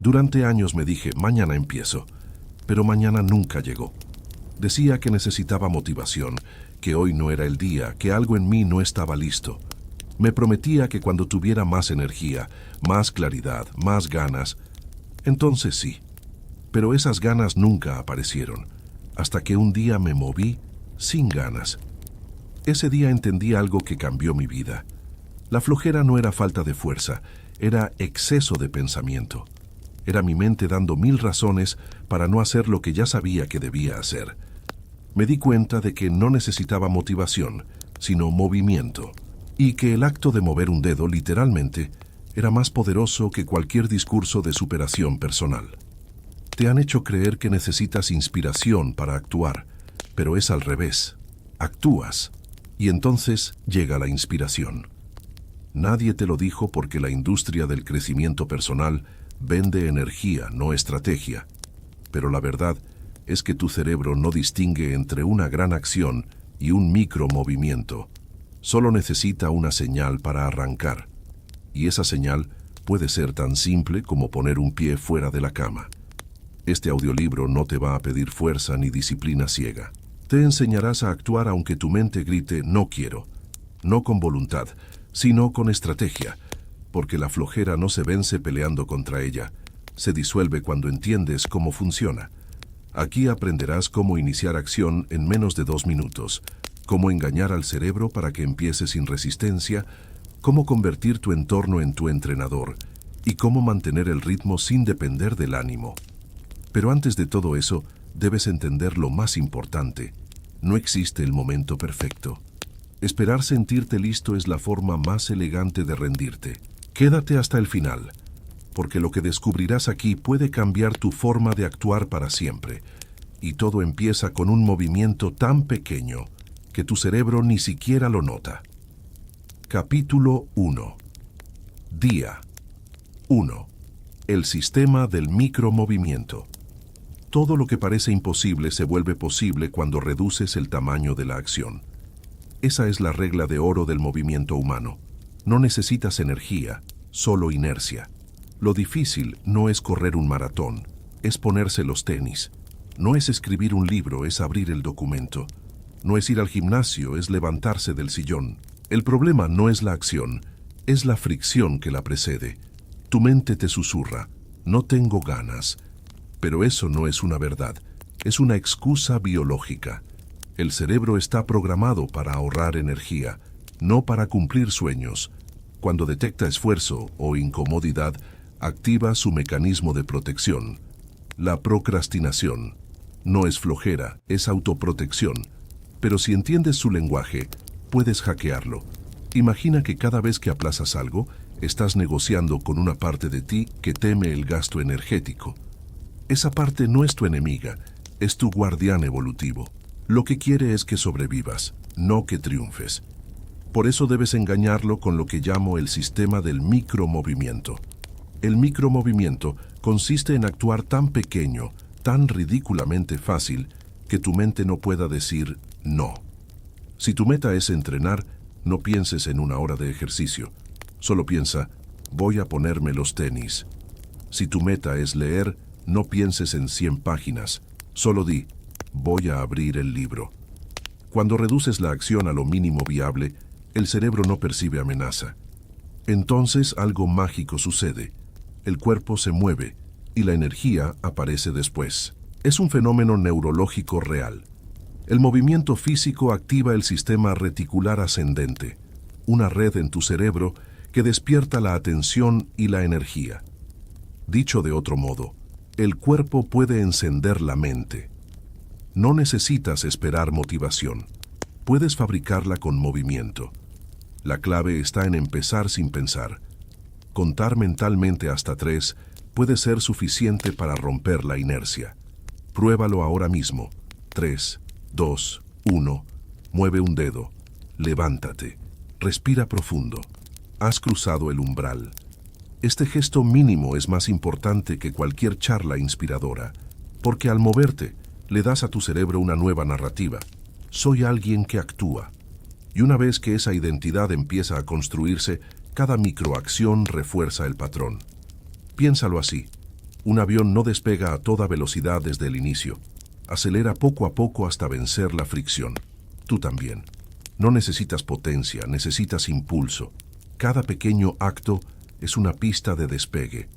Durante años me dije, mañana empiezo, pero mañana nunca llegó. Decía que necesitaba motivación, que hoy no era el día, que algo en mí no estaba listo. Me prometía que cuando tuviera más energía, más claridad, más ganas, entonces sí. Pero esas ganas nunca aparecieron, hasta que un día me moví sin ganas. Ese día entendí algo que cambió mi vida. La flojera no era falta de fuerza, era exceso de pensamiento. Era mi mente dando 1000 razones para no hacer lo que ya sabía que debía hacer. Me di cuenta de que no necesitaba motivación, sino movimiento, y que el acto de mover un dedo, literalmente, era más poderoso que cualquier discurso de superación personal. Te han hecho creer que necesitas inspiración para actuar, pero es al revés. Actúas, y entonces llega la inspiración. Nadie te lo dijo porque la industria del crecimiento personal vende energía, no estrategia. Pero la verdad es que tu cerebro no distingue entre una gran acción y un micromovimiento. Solo necesita una señal para arrancar. Y esa señal puede ser tan simple como poner un pie fuera de la cama. Este audiolibro no te va a pedir fuerza ni disciplina ciega. Te enseñarás a actuar aunque tu mente grite no quiero. No con voluntad, sino con estrategia, porque la flojera no se vence peleando contra ella. Se disuelve cuando entiendes cómo funciona. Aquí aprenderás cómo iniciar acción en menos de 2 minutos, cómo engañar al cerebro para que empiece sin resistencia, cómo convertir tu entorno en tu entrenador y cómo mantener el ritmo sin depender del ánimo. Pero antes de todo eso, debes entender lo más importante. No existe el momento perfecto. Esperar sentirte listo es la forma más elegante de rendirte. Quédate hasta el final, porque lo que descubrirás aquí puede cambiar tu forma de actuar para siempre. Y todo empieza con un movimiento tan pequeño que tu cerebro ni siquiera lo nota. Capítulo 1. Día 1. El sistema del micromovimiento. Todo lo que parece imposible se vuelve posible cuando reduces el tamaño de la acción. Esa es la regla de oro del movimiento humano. No necesitas energía, solo inercia. Lo difícil no es correr un maratón, es ponerse los tenis. No es escribir un libro, es abrir el documento. No es ir al gimnasio, es levantarse del sillón. El problema no es la acción, es la fricción que la precede. Tu mente te susurra, no tengo ganas. Pero eso no es una verdad, es una excusa biológica. El cerebro está programado para ahorrar energía, no para cumplir sueños. Cuando detecta esfuerzo o incomodidad, activa su mecanismo de protección. La procrastinación no es flojera, es autoprotección. Pero si entiendes su lenguaje, puedes hackearlo. Imagina que cada vez que aplazas algo, estás negociando con una parte de ti que teme el gasto energético. Esa parte no es tu enemiga, es tu guardián evolutivo. Lo que quiere es que sobrevivas, no que triunfes. Por eso debes engañarlo con lo que llamo el sistema del micromovimiento. El micromovimiento consiste en actuar tan pequeño, tan ridículamente fácil, que tu mente no pueda decir no. Si tu meta es entrenar, no pienses en 1 hora de ejercicio. Solo piensa, voy a ponerme los tenis. Si tu meta es leer, no pienses en 100 páginas. Solo di, voy a abrir el libro. Cuando reduces la acción a lo mínimo viable, el cerebro no percibe amenaza. Entonces algo mágico sucede. El cuerpo se mueve y la energía aparece después. Es un fenómeno neurológico real. El movimiento físico activa el sistema reticular ascendente, una red en tu cerebro que despierta la atención y la energía. Dicho de otro modo, el cuerpo puede encender la mente. No necesitas esperar motivación. Puedes fabricarla con movimiento. La clave está en empezar sin pensar. Contar mentalmente hasta 3 puede ser suficiente para romper la inercia. Pruébalo ahora mismo. 3, 2, 1. Mueve un dedo. Levántate. Respira profundo. Has cruzado el umbral. Este gesto mínimo es más importante que cualquier charla inspiradora, porque al moverte, le das a tu cerebro una nueva narrativa. Soy alguien que actúa. Y una vez que esa identidad empieza a construirse, cada microacción refuerza el patrón. Piénsalo así. Un avión no despega a toda velocidad desde el inicio. Acelera poco a poco hasta vencer la fricción. Tú también. No necesitas potencia, necesitas impulso. Cada pequeño acto es una pista de despegue.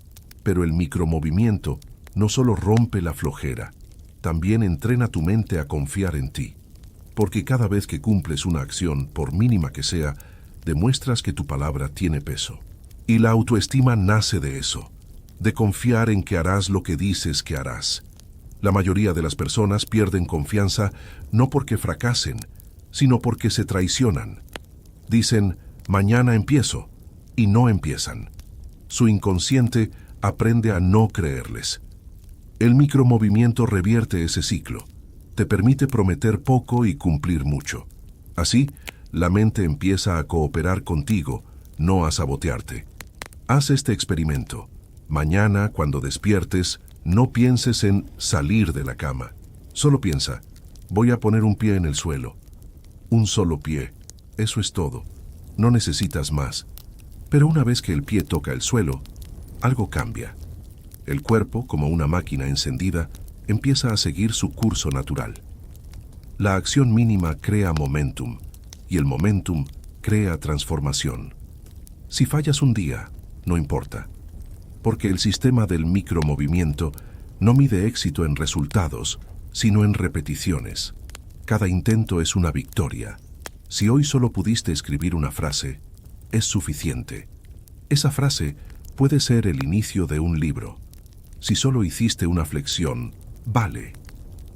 Pero el micromovimiento no solo rompe la flojera, también entrena tu mente a confiar en ti. Porque cada vez que cumples una acción, por mínima que sea, demuestras que tu palabra tiene peso. Y la autoestima nace de eso, de confiar en que harás lo que dices que harás. La mayoría de las personas pierden confianza no porque fracasen, sino porque se traicionan. Dicen, mañana empiezo, y no empiezan. Su inconsciente aprende a no creerles. El micromovimiento revierte ese ciclo. Te permite prometer poco y cumplir mucho. Así, la mente empieza a cooperar contigo, no a sabotearte. Haz este experimento. Mañana, cuando despiertes, no pienses en salir de la cama. Solo piensa, voy a poner un pie en el suelo. Un solo pie. Eso es todo. No necesitas más. Pero una vez que el pie toca el suelo, algo cambia. El cuerpo, como una máquina encendida, empieza a seguir su curso natural. La acción mínima crea momentum, y el momentum crea transformación. Si fallas un día, no importa, porque el sistema del micromovimiento no mide éxito en resultados, sino en repeticiones. Cada intento es una victoria. Si hoy solo pudiste escribir una frase, es suficiente. Esa frase puede ser el inicio de un libro. Si solo hiciste una flexión, vale.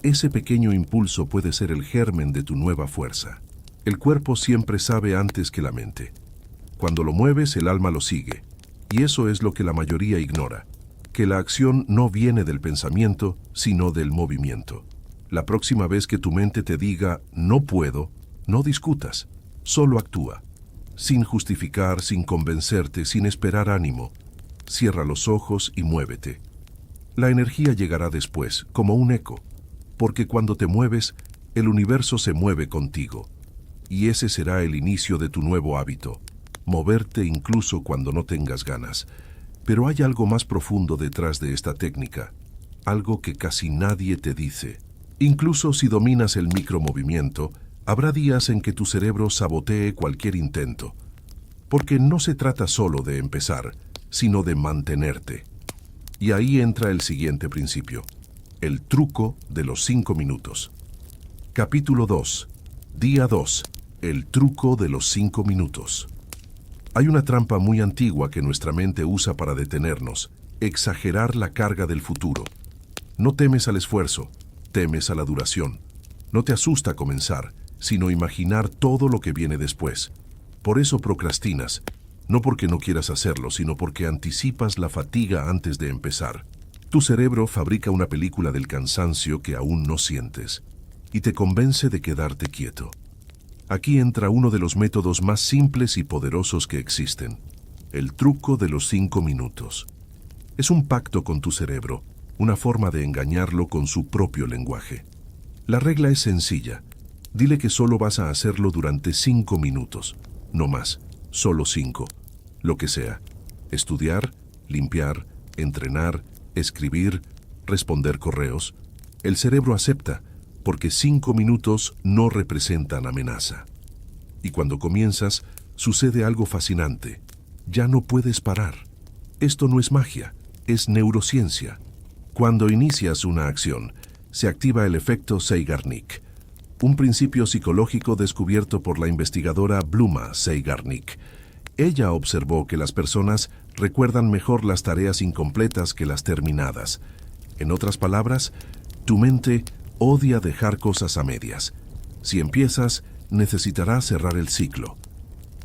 Ese pequeño impulso puede ser el germen de tu nueva fuerza. El cuerpo siempre sabe antes que la mente. Cuando lo mueves, el alma lo sigue. Y eso es lo que la mayoría ignora, que la acción no viene del pensamiento, sino del movimiento. La próxima vez que tu mente te diga, no puedo, no discutas, solo actúa. Sin justificar, sin convencerte, sin esperar ánimo. Cierra los ojos y muévete. La energía llegará después, como un eco, porque cuando te mueves, el universo se mueve contigo. Y ese será el inicio de tu nuevo hábito, moverte incluso cuando no tengas ganas. Pero hay algo más profundo detrás de esta técnica, algo que casi nadie te dice. Incluso si dominas el micromovimiento, habrá días en que tu cerebro sabotee cualquier intento, porque no se trata solo de empezar, sino de mantenerte. Y ahí entra el siguiente principio, el truco de los 5 minutos. Capítulo 2. Día 2. El truco de los 5 minutos. Hay una trampa muy antigua que nuestra mente usa para detenernos, exagerar la carga del futuro. No temes al esfuerzo, temes a la duración. No te asusta comenzar, sino imaginar todo lo que viene después. Por eso procrastinas, no porque no quieras hacerlo, sino porque anticipas la fatiga antes de empezar. Tu cerebro fabrica una película del cansancio que aún no sientes y te convence de quedarte quieto. Aquí entra uno de los métodos más simples y poderosos que existen, el truco de los 5 minutos. Es un pacto con tu cerebro, una forma de engañarlo con su propio lenguaje. La regla es sencilla. Dile que solo vas a hacerlo durante 5 minutos, no más, solo 5. Lo que sea. Estudiar, limpiar, entrenar, escribir, responder correos. El cerebro acepta, porque 5 minutos no representan amenaza. Y cuando comienzas, sucede algo fascinante. Ya no puedes parar. Esto no es magia, es neurociencia. Cuando inicias una acción, se activa el efecto Zeigarnik, un principio psicológico descubierto por la investigadora Bluma Zeigarnik. Ella observó que las personas recuerdan mejor las tareas incompletas que las terminadas. En otras palabras, tu mente odia dejar cosas a medias. Si empiezas, necesitarás cerrar el ciclo.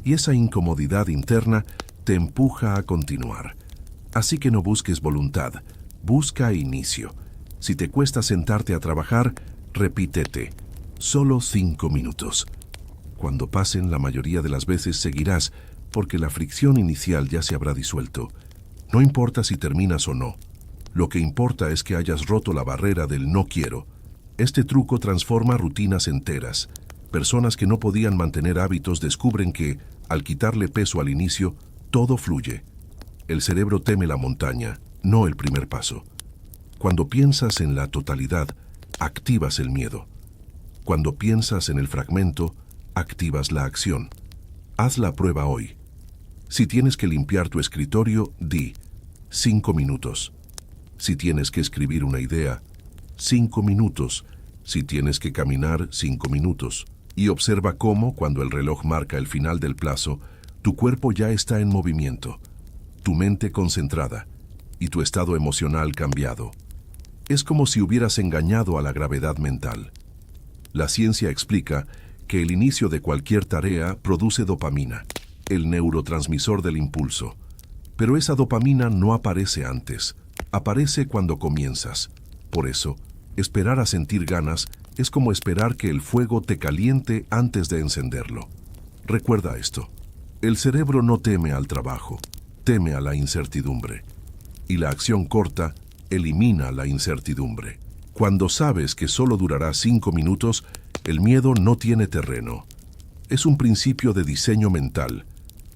Y esa incomodidad interna te empuja a continuar. Así que no busques voluntad, busca inicio. Si te cuesta sentarte a trabajar, repítete. Solo 5 minutos. Cuando pasen, la mayoría de las veces seguirás, porque la fricción inicial ya se habrá disuelto. No importa si terminas o no. Lo que importa es que hayas roto la barrera del no quiero. Este truco transforma rutinas enteras. Personas que no podían mantener hábitos descubren que, al quitarle peso al inicio, todo fluye. El cerebro teme la montaña, no el primer paso. Cuando piensas en la totalidad, activas el miedo. Cuando piensas en el fragmento, activas la acción. Haz la prueba hoy. Si tienes que limpiar tu escritorio, di 5 minutos. Si tienes que escribir una idea, 5 minutos. Si tienes que caminar, 5 minutos. Y observa cómo, cuando el reloj marca el final del plazo, tu cuerpo ya está en movimiento, tu mente concentrada y tu estado emocional cambiado. Es como si hubieras engañado a la gravedad mental. La ciencia explica que el inicio de cualquier tarea produce dopamina, el neurotransmisor del impulso. Pero esa dopamina no aparece antes, aparece cuando comienzas. Por eso, esperar a sentir ganas es como esperar que el fuego te caliente antes de encenderlo. Recuerda esto. El cerebro no teme al trabajo, teme a la incertidumbre. Y la acción corta elimina la incertidumbre. Cuando sabes que solo durará 5 minutos, el miedo no tiene terreno. Es un principio de diseño mental.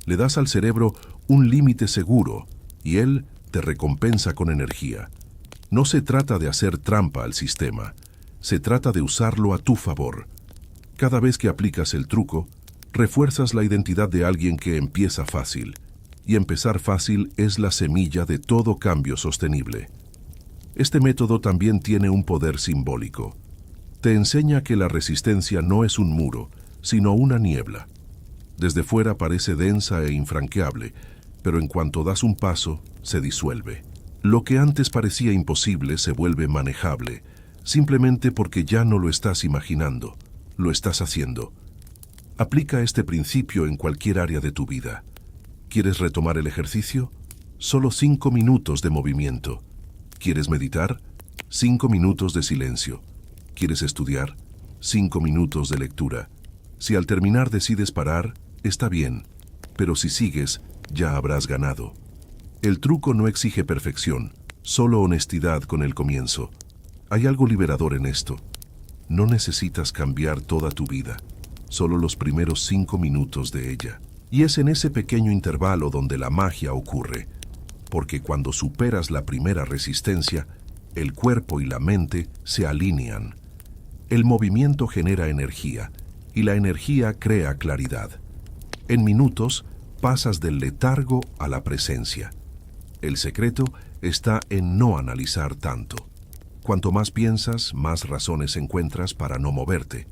Le das al cerebro un límite seguro y él te recompensa con energía. No se trata de hacer trampa al sistema, se trata de usarlo a tu favor. Cada vez que aplicas el truco, refuerzas la identidad de alguien que empieza fácil. Y empezar fácil es la semilla de todo cambio sostenible. Este método también tiene un poder simbólico. Te enseña que la resistencia no es un muro, sino una niebla. Desde fuera parece densa e infranqueable, pero en cuanto das un paso, se disuelve. Lo que antes parecía imposible se vuelve manejable, simplemente porque ya no lo estás imaginando, lo estás haciendo. Aplica este principio en cualquier área de tu vida. ¿Quieres retomar el ejercicio? Solo 5 minutos de movimiento. ¿Quieres meditar? 5 minutos de silencio. ¿Quieres estudiar? 5 minutos de lectura. Si al terminar decides parar, está bien, pero si sigues, ya habrás ganado. El truco no exige perfección, solo honestidad con el comienzo. Hay algo liberador en esto. No necesitas cambiar toda tu vida, solo los primeros 5 minutos de ella. Y es en ese pequeño intervalo donde la magia ocurre, porque cuando superas la primera resistencia, el cuerpo y la mente se alinean. El movimiento genera energía, y la energía crea claridad. En minutos, pasas del letargo a la presencia. El secreto está en no analizar tanto. Cuanto más piensas, más razones encuentras para no moverte.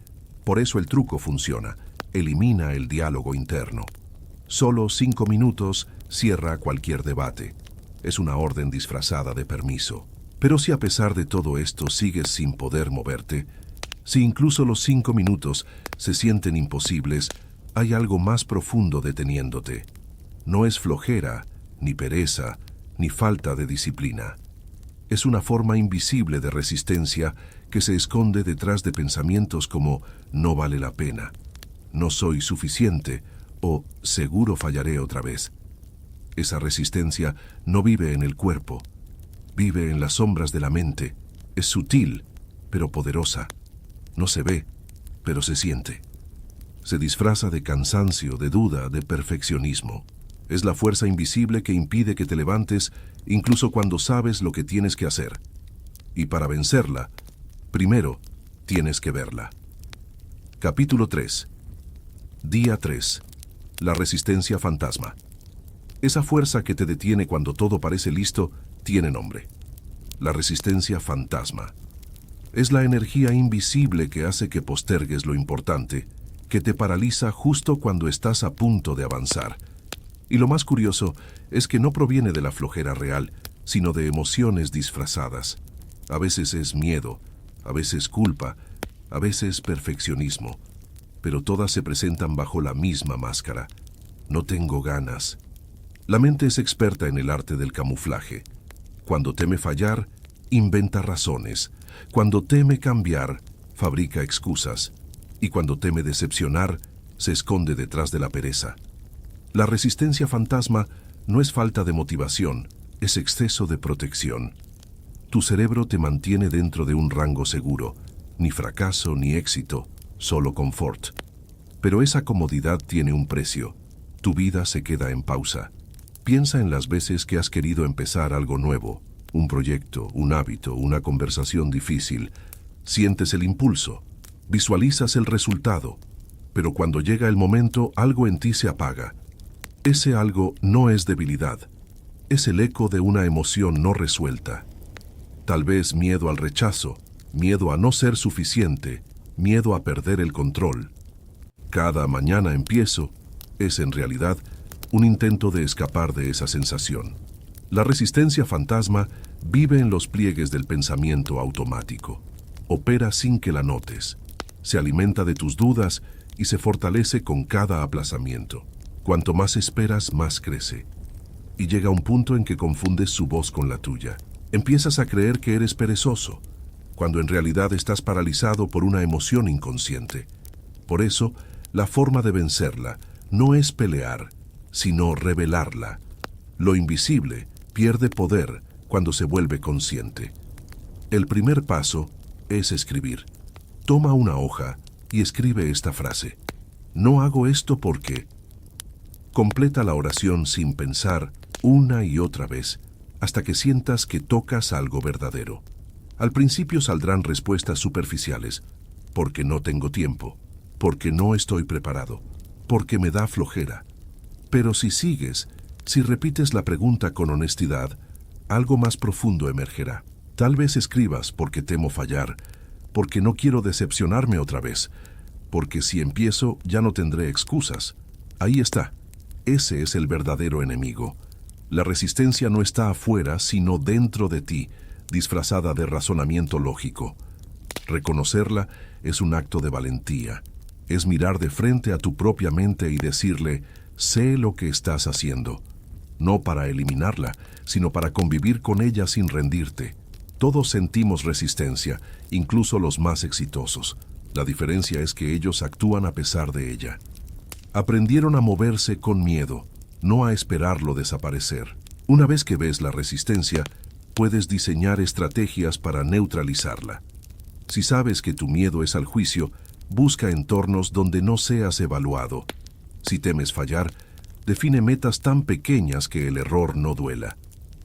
Por eso el truco funciona, elimina el diálogo interno. Solo 5 minutos cierra cualquier debate. Es una orden disfrazada de permiso. Pero si a pesar de todo esto sigues sin poder moverte, si incluso los 5 minutos se sienten imposibles, hay algo más profundo deteniéndote. No es flojera, ni pereza, ni falta de disciplina. Es una forma invisible de resistencia que se esconde detrás de pensamientos como no vale la pena, no soy suficiente o seguro fallaré otra vez. Esa resistencia no vive en el cuerpo, vive en las sombras de la mente. Es sutil, pero poderosa. No se ve, pero se siente. Se disfraza de cansancio, de duda, de perfeccionismo. Es la fuerza invisible que impide que te levantes incluso cuando sabes lo que tienes que hacer. Y para vencerla, primero tienes que verla. Capítulo 3. Día 3. La resistencia fantasma. Esa fuerza que te detiene cuando todo parece listo tiene nombre. La resistencia fantasma. Es la energía invisible que hace que postergues lo importante, que te paraliza justo cuando estás a punto de avanzar. Y lo más curioso es que no proviene de la flojera real, sino de emociones disfrazadas. A veces es miedo, a veces culpa, a veces perfeccionismo, pero todas se presentan bajo la misma máscara. No tengo ganas. La mente es experta en el arte del camuflaje. Cuando teme fallar, inventa razones. Cuando teme cambiar, fabrica excusas. Y cuando teme decepcionar, se esconde detrás de la pereza. La resistencia fantasma no es falta de motivación, es exceso de protección. Tu cerebro te mantiene dentro de un rango seguro, ni fracaso ni éxito, solo confort. Pero esa comodidad tiene un precio. Tu vida se queda en pausa. Piensa en las veces que has querido empezar algo nuevo, un proyecto, un hábito, una conversación difícil. Sientes el impulso, visualizas el resultado, pero cuando llega el momento, algo en ti se apaga. Ese algo no es debilidad, es el eco de una emoción no resuelta. Tal vez miedo al rechazo, miedo a no ser suficiente, miedo a perder el control. Cada mañana empiezo es en realidad un intento de escapar de esa sensación. La resistencia fantasma vive en los pliegues del pensamiento automático. Opera sin que la notes. Se alimenta de tus dudas y se fortalece con cada aplazamiento. Cuanto más esperas, más crece. Y llega un punto en que confundes su voz con la tuya. Empiezas a creer que eres perezoso, cuando en realidad estás paralizado por una emoción inconsciente. Por eso, la forma de vencerla no es pelear, sino revelarla. Lo invisible pierde poder cuando se vuelve consciente. El primer paso es escribir. Toma una hoja y escribe esta frase. No hago esto porque... Completa la oración sin pensar una y otra vez hasta que sientas que tocas algo verdadero. Al principio saldrán respuestas superficiales, porque no tengo tiempo, porque no estoy preparado, porque me da flojera. Pero si sigues, si repites la pregunta con honestidad, algo más profundo emergerá. Tal vez escribas porque temo fallar, porque no quiero decepcionarme otra vez, porque si empiezo ya no tendré excusas. Ahí está. Ese es el verdadero enemigo. La resistencia no está afuera, sino dentro de ti, disfrazada de razonamiento lógico. Reconocerla es un acto de valentía. Es mirar de frente a tu propia mente y decirle, sé lo que estás haciendo. No para eliminarla, sino para convivir con ella sin rendirte. Todos sentimos resistencia, incluso los más exitosos. La diferencia es que ellos actúan a pesar de ella. Aprendieron a moverse con miedo, no a esperarlo desaparecer. Una vez que ves la resistencia, puedes diseñar estrategias para neutralizarla. Si sabes que tu miedo es al juicio, busca entornos donde no seas evaluado. Si temes fallar, define metas tan pequeñas que el error no duela.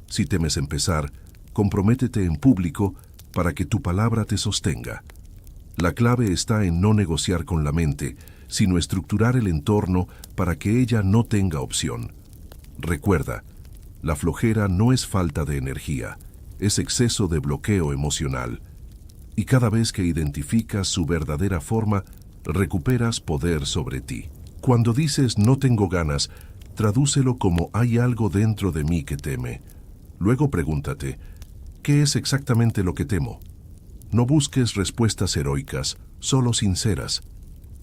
Si temes empezar, comprométete en público para que tu palabra te sostenga. La clave está en no negociar con la mente, sino estructurar el entorno para que ella no tenga opción. Recuerda, la flojera no es falta de energía, es exceso de bloqueo emocional. Y cada vez que identificas su verdadera forma, recuperas poder sobre ti. Cuando dices no tengo ganas, tradúcelo como hay algo dentro de mí que teme. Luego pregúntate, ¿qué es exactamente lo que temo? No busques respuestas heroicas, solo sinceras.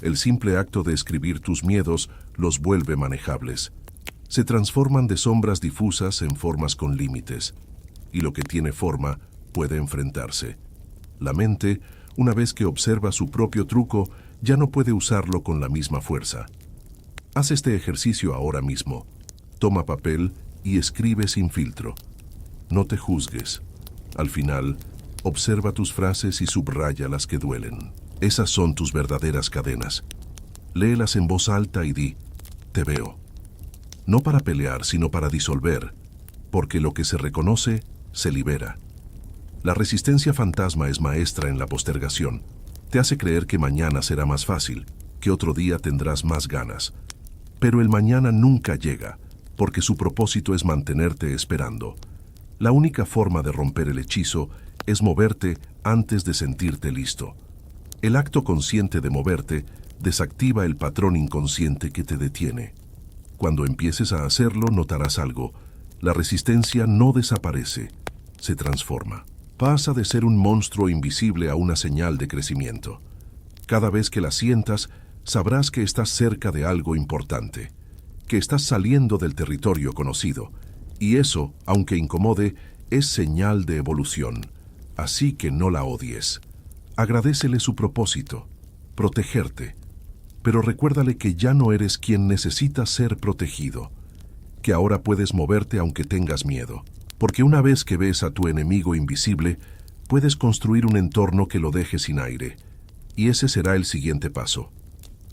El simple acto de escribir tus miedos los vuelve manejables. Se transforman de sombras difusas en formas con límites, y lo que tiene forma puede enfrentarse. La mente, una vez que observa su propio truco, ya no puede usarlo con la misma fuerza. Haz este ejercicio ahora mismo. Toma papel y escribe sin filtro. No te juzgues. Al final, observa tus frases y subraya las que duelen. Esas son tus verdaderas cadenas. Léelas en voz alta y di, te veo. No para pelear, sino para disolver, porque lo que se reconoce, se libera. La resistencia fantasma es maestra en la postergación. Te hace creer que mañana será más fácil, que otro día tendrás más ganas. Pero el mañana nunca llega, porque su propósito es mantenerte esperando. La única forma de romper el hechizo es moverte antes de sentirte listo. El acto consciente de moverte desactiva el patrón inconsciente que te detiene. Cuando empieces a hacerlo, notarás algo. La resistencia no desaparece, se transforma. Pasa de ser un monstruo invisible a una señal de crecimiento. Cada vez que la sientas, sabrás que estás cerca de algo importante, que estás saliendo del territorio conocido. Y eso, aunque incomode, es señal de evolución. Así que no la odies. Agradécele su propósito, protegerte. Pero recuérdale que ya no eres quien necesita ser protegido, que ahora puedes moverte aunque tengas miedo. Porque una vez que ves a tu enemigo invisible, puedes construir un entorno que lo deje sin aire. Y ese será el siguiente paso.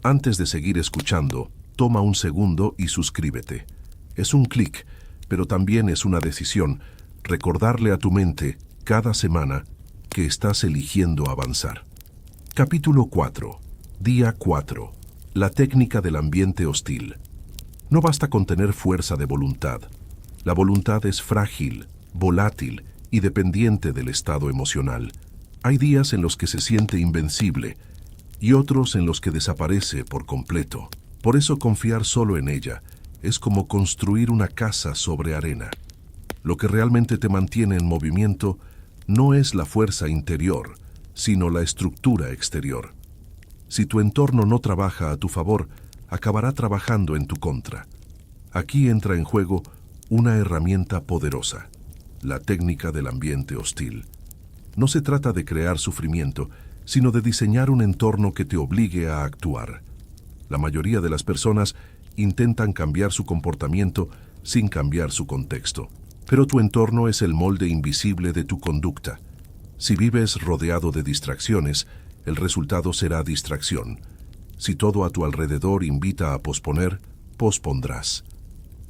Antes de seguir escuchando, toma un segundo y suscríbete. Es un clic, pero también es una decisión recordarle a tu mente cada semana que estás eligiendo avanzar. Capítulo 4. Día 4. La técnica del ambiente hostil. No basta con tener fuerza de voluntad. La voluntad es frágil, volátil y dependiente del estado emocional. Hay días en los que se siente invencible y otros en los que desaparece por completo. Por eso confiar solo en ella es como construir una casa sobre arena. Lo que realmente te mantiene en movimiento no es la fuerza interior, sino la estructura exterior. Si tu entorno no trabaja a tu favor, acabará trabajando en tu contra. Aquí entra en juego una herramienta poderosa, la técnica del ambiente hostil. No se trata de crear sufrimiento, sino de diseñar un entorno que te obligue a actuar. La mayoría de las personas intentan cambiar su comportamiento sin cambiar su contexto. Pero tu entorno es el molde invisible de tu conducta. Si vives rodeado de distracciones, el resultado será distracción. Si todo a tu alrededor invita a posponer, pospondrás.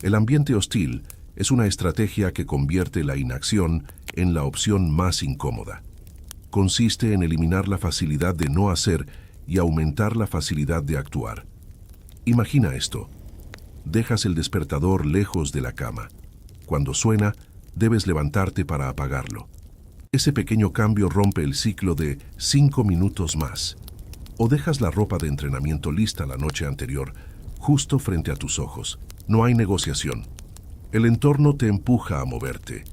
El ambiente hostil es una estrategia que convierte la inacción en la opción más incómoda. Consiste en eliminar la facilidad de no hacer y aumentar la facilidad de actuar. Imagina esto. Dejas el despertador lejos de la cama. Cuando suena, debes levantarte para apagarlo. Ese pequeño cambio rompe el ciclo de 5 minutos más. O dejas la ropa de entrenamiento lista la noche anterior, justo frente a tus ojos. No hay negociación. El entorno te empuja a moverte.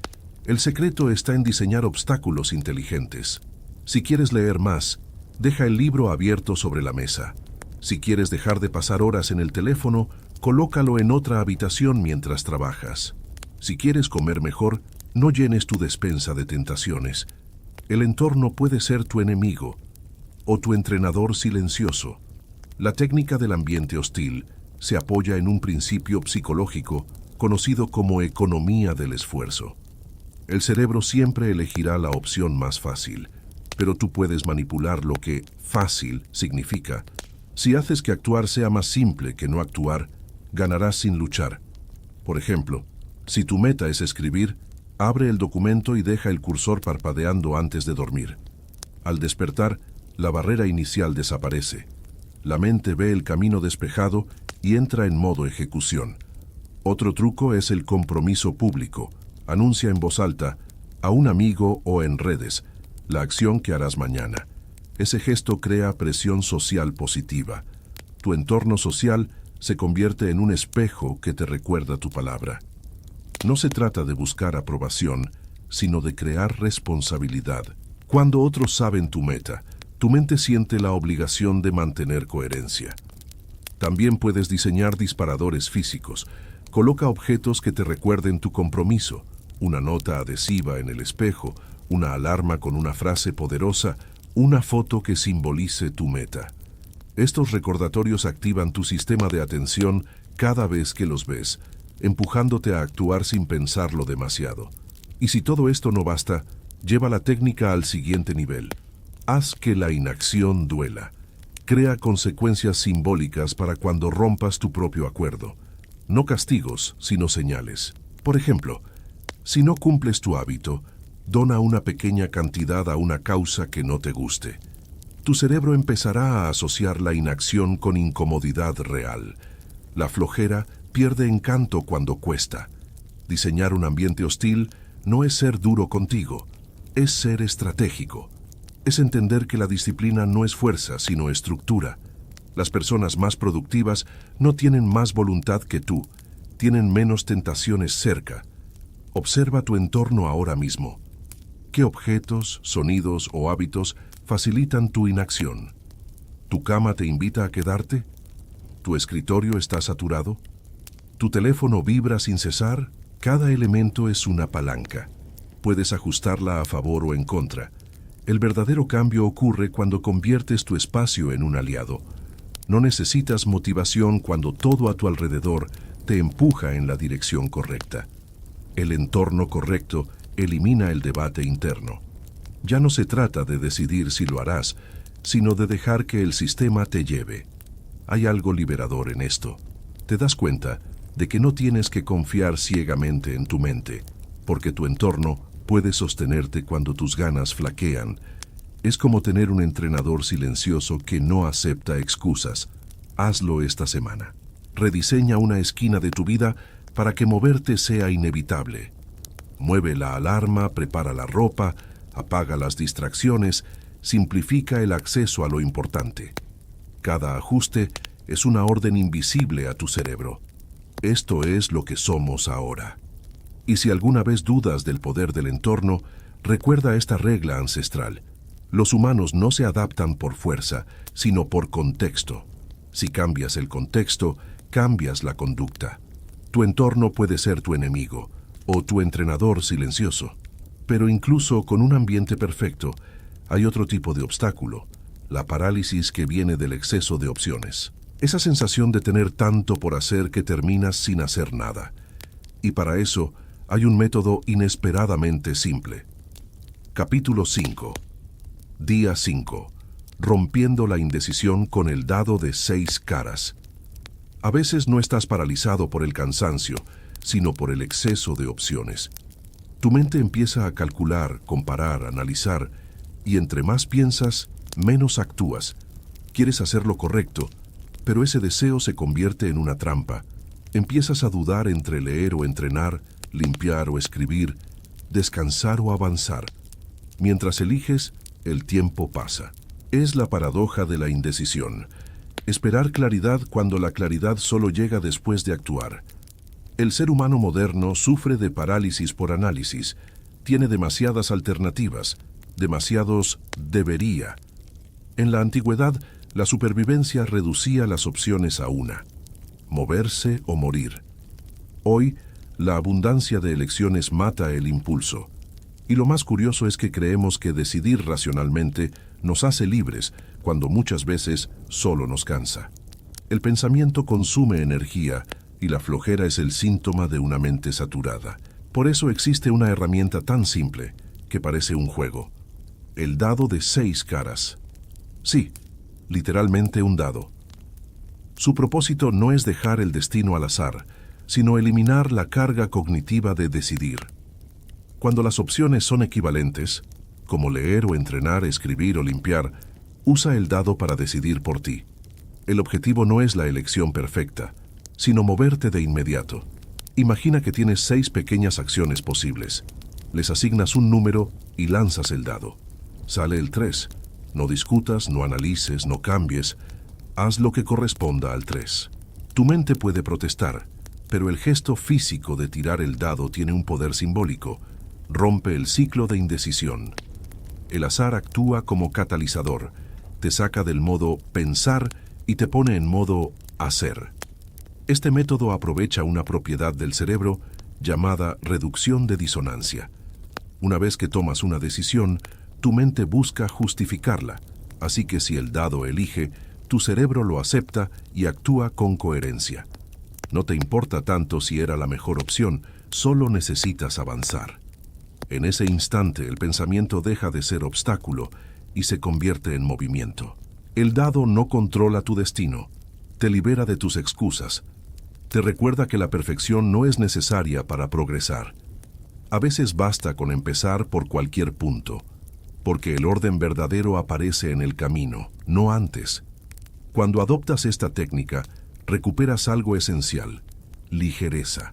El secreto está en diseñar obstáculos inteligentes. Si quieres leer más, deja el libro abierto sobre la mesa. Si quieres dejar de pasar horas en el teléfono, colócalo en otra habitación mientras trabajas. Si quieres comer mejor, no llenes tu despensa de tentaciones. El entorno puede ser tu enemigo o tu entrenador silencioso. La técnica del ambiente hostil se apoya en un principio psicológico conocido como economía del esfuerzo. El cerebro siempre elegirá la opción más fácil, pero tú puedes manipular lo que fácil significa. Si haces que actuar sea más simple que no actuar, ganarás sin luchar. Por ejemplo, si tu meta es escribir, abre el documento y deja el cursor parpadeando antes de dormir. Al despertar, la barrera inicial desaparece. La mente ve el camino despejado y entra en modo ejecución. Otro truco es el compromiso público. Anuncia en voz alta, a un amigo o en redes, la acción que harás mañana. Ese gesto crea presión social positiva. Tu entorno social se convierte en un espejo que te recuerda tu palabra. No se trata de buscar aprobación, sino de crear responsabilidad. Cuando otros saben tu meta, tu mente siente la obligación de mantener coherencia. También puedes diseñar disparadores físicos. Coloca objetos que te recuerden tu compromiso, una nota adhesiva en el espejo, una alarma con una frase poderosa, una foto que simbolice tu meta. Estos recordatorios activan tu sistema de atención cada vez que los ves, empujándote a actuar sin pensarlo demasiado. Y si todo esto no basta, lleva la técnica al siguiente nivel. Haz que la inacción duela. Crea consecuencias simbólicas para cuando rompas tu propio acuerdo. No castigos, sino señales. Por ejemplo, si no cumples tu hábito, dona una pequeña cantidad a una causa que no te guste. Tu cerebro empezará a asociar la inacción con incomodidad real. La flojera pierde encanto cuando cuesta. Diseñar un ambiente hostil no es ser duro contigo, es ser estratégico. Es entender que la disciplina no es fuerza, sino estructura. Las personas más productivas no tienen más voluntad que tú, tienen menos tentaciones cerca. Observa tu entorno ahora mismo. ¿Qué objetos, sonidos o hábitos facilitan tu inacción? ¿Tu cama te invita a quedarte? ¿Tu escritorio está saturado? ¿Tu teléfono vibra sin cesar? Cada elemento es una palanca. Puedes ajustarla a favor o en contra. El verdadero cambio ocurre cuando conviertes tu espacio en un aliado. No necesitas motivación cuando todo a tu alrededor te empuja en la dirección correcta. El entorno correcto elimina el debate interno. Ya no se trata de decidir si lo harás, sino de dejar que el sistema te lleve. Hay algo liberador en esto. Te das cuenta de que no tienes que confiar ciegamente en tu mente, porque tu entorno puede sostenerte cuando tus ganas flaquean. Es como tener un entrenador silencioso que no acepta excusas. Hazlo esta semana. Rediseña una esquina de tu vida para que moverte sea inevitable. Mueve la alarma, prepara la ropa, apaga las distracciones, simplifica el acceso a lo importante. Cada ajuste es una orden invisible a tu cerebro. Esto es lo que somos ahora. Y si alguna vez dudas del poder del entorno, recuerda esta regla ancestral. Los humanos no se adaptan por fuerza, sino por contexto. Si cambias el contexto, cambias la conducta. Tu entorno puede ser tu enemigo o tu entrenador silencioso. Pero incluso con un ambiente perfecto, hay otro tipo de obstáculo, la parálisis que viene del exceso de opciones. Esa sensación de tener tanto por hacer que terminas sin hacer nada. Y para eso hay un método inesperadamente simple. Capítulo 5. Día 5. Rompiendo la indecisión con el dado de 6 caras. A veces no estás paralizado por el cansancio, sino por el exceso de opciones. Tu mente empieza a calcular, comparar, analizar, y entre más piensas, menos actúas. Quieres hacer lo correcto, pero ese deseo se convierte en una trampa. Empiezas a dudar entre leer o entrenar, limpiar o escribir, descansar o avanzar. Mientras eliges, el tiempo pasa. Es la paradoja de la indecisión. Esperar claridad cuando la claridad solo llega después de actuar. El ser humano moderno sufre de parálisis por análisis. Tiene demasiadas alternativas, demasiados debería. En la antigüedad, la supervivencia reducía las opciones a una: moverse o morir. Hoy, la abundancia de elecciones mata el impulso. Y lo más curioso es que creemos que decidir racionalmente nos hace libres, cuando muchas veces solo nos cansa. El pensamiento consume energía y la flojera es el síntoma de una mente saturada. Por eso existe una herramienta tan simple, que parece un juego: el dado de 6 caras. Sí, literalmente un dado. Su propósito no es dejar el destino al azar, sino eliminar la carga cognitiva de decidir. Cuando las opciones son equivalentes, como leer o entrenar, escribir o limpiar, usa el dado para decidir por ti. El objetivo no es la elección perfecta, sino moverte de inmediato. Imagina que tienes 6 pequeñas acciones posibles. Les asignas un número y lanzas el dado. Sale el 3. No discutas, no analices, no cambies. Haz lo que corresponda al 3. Tu mente puede protestar, pero el gesto físico de tirar el dado tiene un poder simbólico. Rompe el ciclo de indecisión. El azar actúa como catalizador. Te saca del modo pensar y te pone en modo hacer. Este método aprovecha una propiedad del cerebro llamada reducción de disonancia. Una vez que tomas una decisión, tu mente busca justificarla, así que si el dado elige, tu cerebro lo acepta y actúa con coherencia. No te importa tanto si era la mejor opción, solo necesitas avanzar. En ese instante el pensamiento deja de ser obstáculo y se convierte en movimiento. El dado no controla tu destino, te libera de tus excusas, te recuerda que la perfección no es necesaria para progresar. A veces basta con empezar por cualquier punto, porque el orden verdadero aparece en el camino, no antes. Cuando adoptas esta técnica, recuperas algo esencial: ligereza.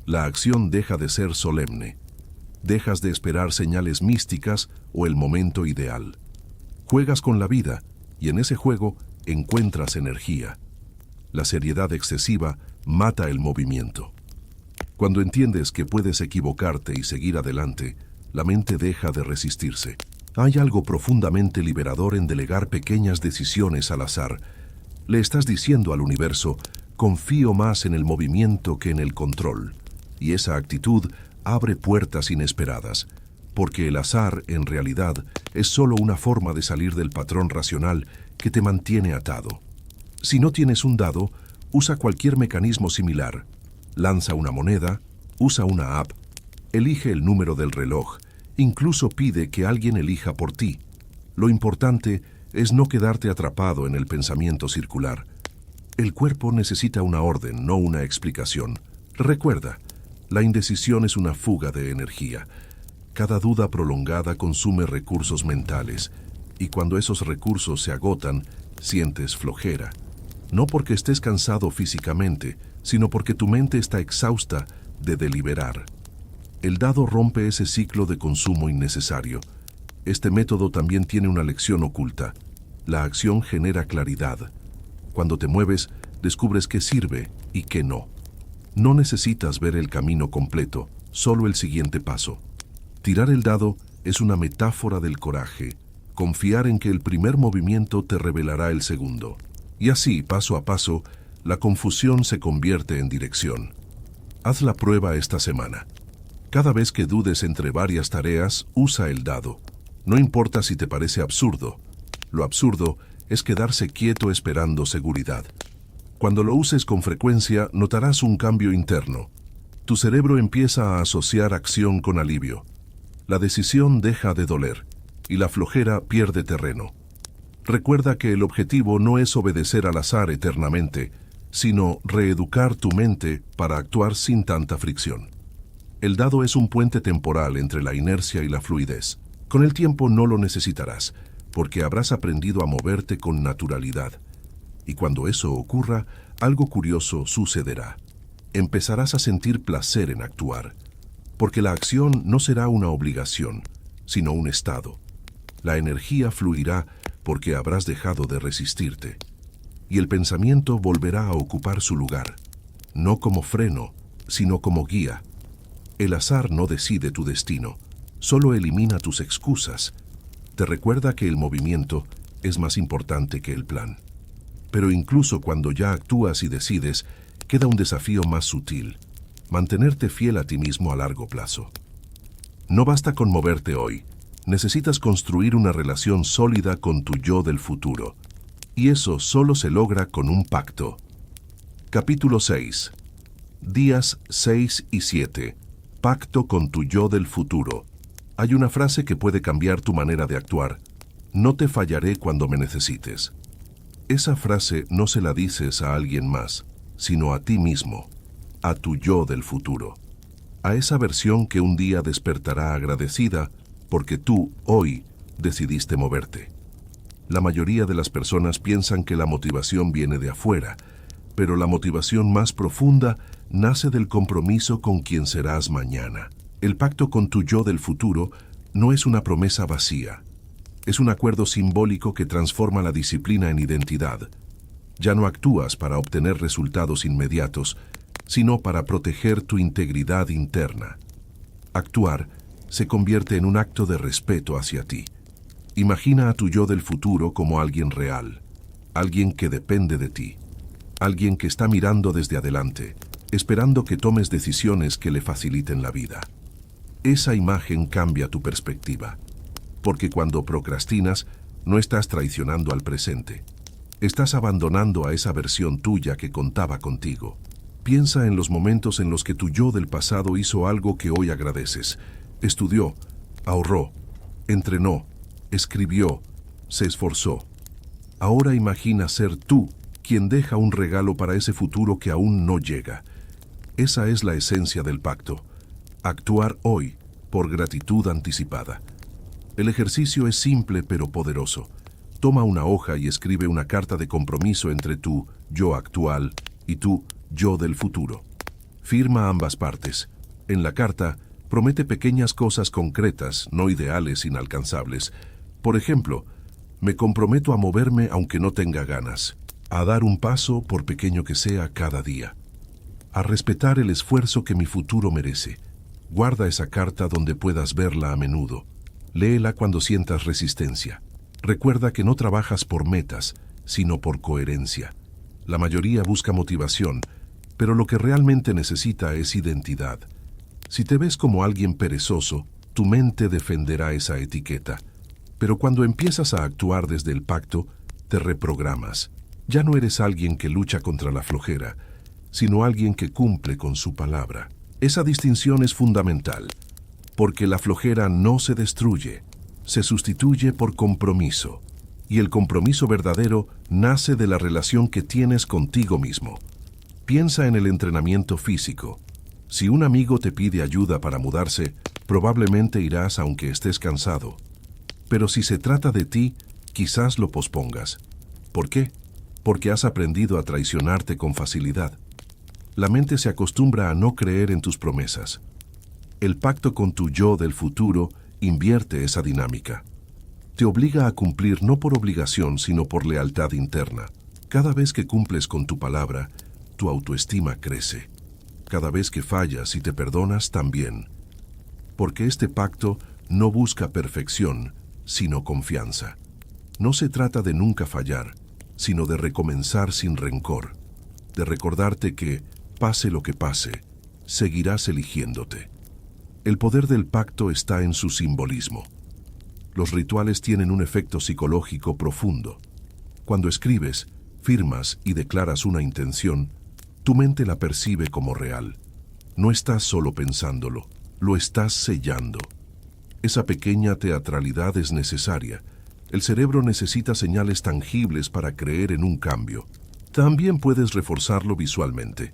La acción deja de ser solemne. Dejas de esperar señales místicas o el momento ideal. Juegas con la vida y en ese juego encuentras energía. La seriedad excesiva mata el movimiento. Cuando entiendes que puedes equivocarte y seguir adelante, la mente deja de resistirse. Hay algo profundamente liberador en delegar pequeñas decisiones al azar. Le estás diciendo al universo: confío más en el movimiento que en el control. Y esa actitud abre puertas inesperadas, porque el azar, en realidad, es solo una forma de salir del patrón racional que te mantiene atado. Si no tienes un dado, usa cualquier mecanismo similar. Lanza una moneda, usa una app, elige el número del reloj, incluso pide que alguien elija por ti. Lo importante es no quedarte atrapado en el pensamiento circular. El cuerpo necesita una orden, no una explicación. Recuerda, la indecisión es una fuga de energía. Cada duda prolongada consume recursos mentales, y cuando esos recursos se agotan, sientes flojera. No porque estés cansado físicamente, sino porque tu mente está exhausta de deliberar. El dado rompe ese ciclo de consumo innecesario. Este método también tiene una lección oculta. La acción genera claridad. Cuando te mueves, descubres qué sirve y qué no. No necesitas ver el camino completo, solo el siguiente paso. Tirar el dado es una metáfora del coraje. Confiar en que el primer movimiento te revelará el segundo. Y así, paso a paso, la confusión se convierte en dirección. Haz la prueba esta semana. Cada vez que dudes entre varias tareas, usa el dado. No importa si te parece absurdo. Lo absurdo es quedarse quieto esperando seguridad. Cuando lo uses con frecuencia, notarás un cambio interno. Tu cerebro empieza a asociar acción con alivio. La decisión deja de doler y la flojera pierde terreno. Recuerda que el objetivo no es obedecer al azar eternamente, sino reeducar tu mente para actuar sin tanta fricción. El dado es un puente temporal entre la inercia y la fluidez. Con el tiempo no lo necesitarás, porque habrás aprendido a moverte con naturalidad. Y cuando eso ocurra, algo curioso sucederá. Empezarás a sentir placer en actuar, porque la acción no será una obligación, sino un estado. La energía fluirá porque habrás dejado de resistirte, y el pensamiento volverá a ocupar su lugar, no como freno, sino como guía. El azar no decide tu destino, solo elimina tus excusas. Te recuerda que el movimiento es más importante que el plan. Pero incluso cuando ya actúas y decides, queda un desafío más sutil: mantenerte fiel a ti mismo a largo plazo. No basta con moverte hoy, necesitas construir una relación sólida con tu yo del futuro. Y eso solo se logra con un pacto. Capítulo 6. Días 6 y 7. Pacto con tu yo del futuro. Hay una frase que puede cambiar tu manera de actuar: no te fallaré cuando me necesites. Esa frase no se la dices a alguien más, sino a ti mismo, a tu yo del futuro, a esa versión que un día despertará agradecida porque tú, hoy, decidiste moverte. La mayoría de las personas piensan que la motivación viene de afuera, pero la motivación más profunda nace del compromiso con quien serás mañana. El pacto con tu yo del futuro no es una promesa vacía. Es un acuerdo simbólico que transforma la disciplina en identidad. Ya no actúas para obtener resultados inmediatos, sino para proteger tu integridad interna. Actuar se convierte en un acto de respeto hacia ti. Imagina a tu yo del futuro como alguien real, alguien que depende de ti, alguien que está mirando desde adelante, esperando que tomes decisiones que le faciliten la vida. Esa imagen cambia tu perspectiva, porque cuando procrastinas, no estás traicionando al presente. Estás abandonando a esa versión tuya que contaba contigo. Piensa en los momentos en los que tu yo del pasado hizo algo que hoy agradeces. Estudió, ahorró, entrenó, escribió, se esforzó. Ahora imagina ser tú quien deja un regalo para ese futuro que aún no llega. Esa es la esencia del pacto. Actuar hoy por gratitud anticipada. El ejercicio es simple pero poderoso. Toma una hoja y escribe una carta de compromiso entre tu yo actual y tu yo del futuro. Firma ambas partes. En la carta, promete pequeñas cosas concretas, no ideales, inalcanzables. Por ejemplo, me comprometo a moverme aunque no tenga ganas, a dar un paso, por pequeño que sea, cada día, a respetar el esfuerzo que mi futuro merece. Guarda esa carta donde puedas verla a menudo. Léela cuando sientas resistencia. Recuerda que no trabajas por metas, sino por coherencia. La mayoría busca motivación, pero lo que realmente necesita es identidad. Si te ves como alguien perezoso, tu mente defenderá esa etiqueta. Pero cuando empiezas a actuar desde el pacto, te reprogramas. Ya no eres alguien que lucha contra la flojera, sino alguien que cumple con su palabra. Esa distinción es fundamental, porque la flojera no se destruye, se sustituye por compromiso. Y el compromiso verdadero nace de la relación que tienes contigo mismo. Piensa en el entrenamiento físico. Si un amigo te pide ayuda para mudarse, probablemente irás aunque estés cansado. Pero si se trata de ti, quizás lo pospongas. ¿Por qué? Porque has aprendido a traicionarte con facilidad. La mente se acostumbra a no creer en tus promesas. El pacto con tu yo del futuro invierte esa dinámica. Te obliga a cumplir no por obligación, sino por lealtad interna. Cada vez que cumples con tu palabra, tu autoestima crece. Cada vez que fallas y te perdonas, también. Porque este pacto no busca perfección, sino confianza. No se trata de nunca fallar, sino de recomenzar sin rencor, de recordarte que, pase lo que pase, seguirás eligiéndote. El poder del pacto está en su simbolismo. Los rituales tienen un efecto psicológico profundo. Cuando escribes, firmas y declaras una intención, tu mente la percibe como real. No estás solo pensándolo, lo estás sellando. Esa pequeña teatralidad es necesaria. El cerebro necesita señales tangibles para creer en un cambio. También puedes reforzarlo visualmente.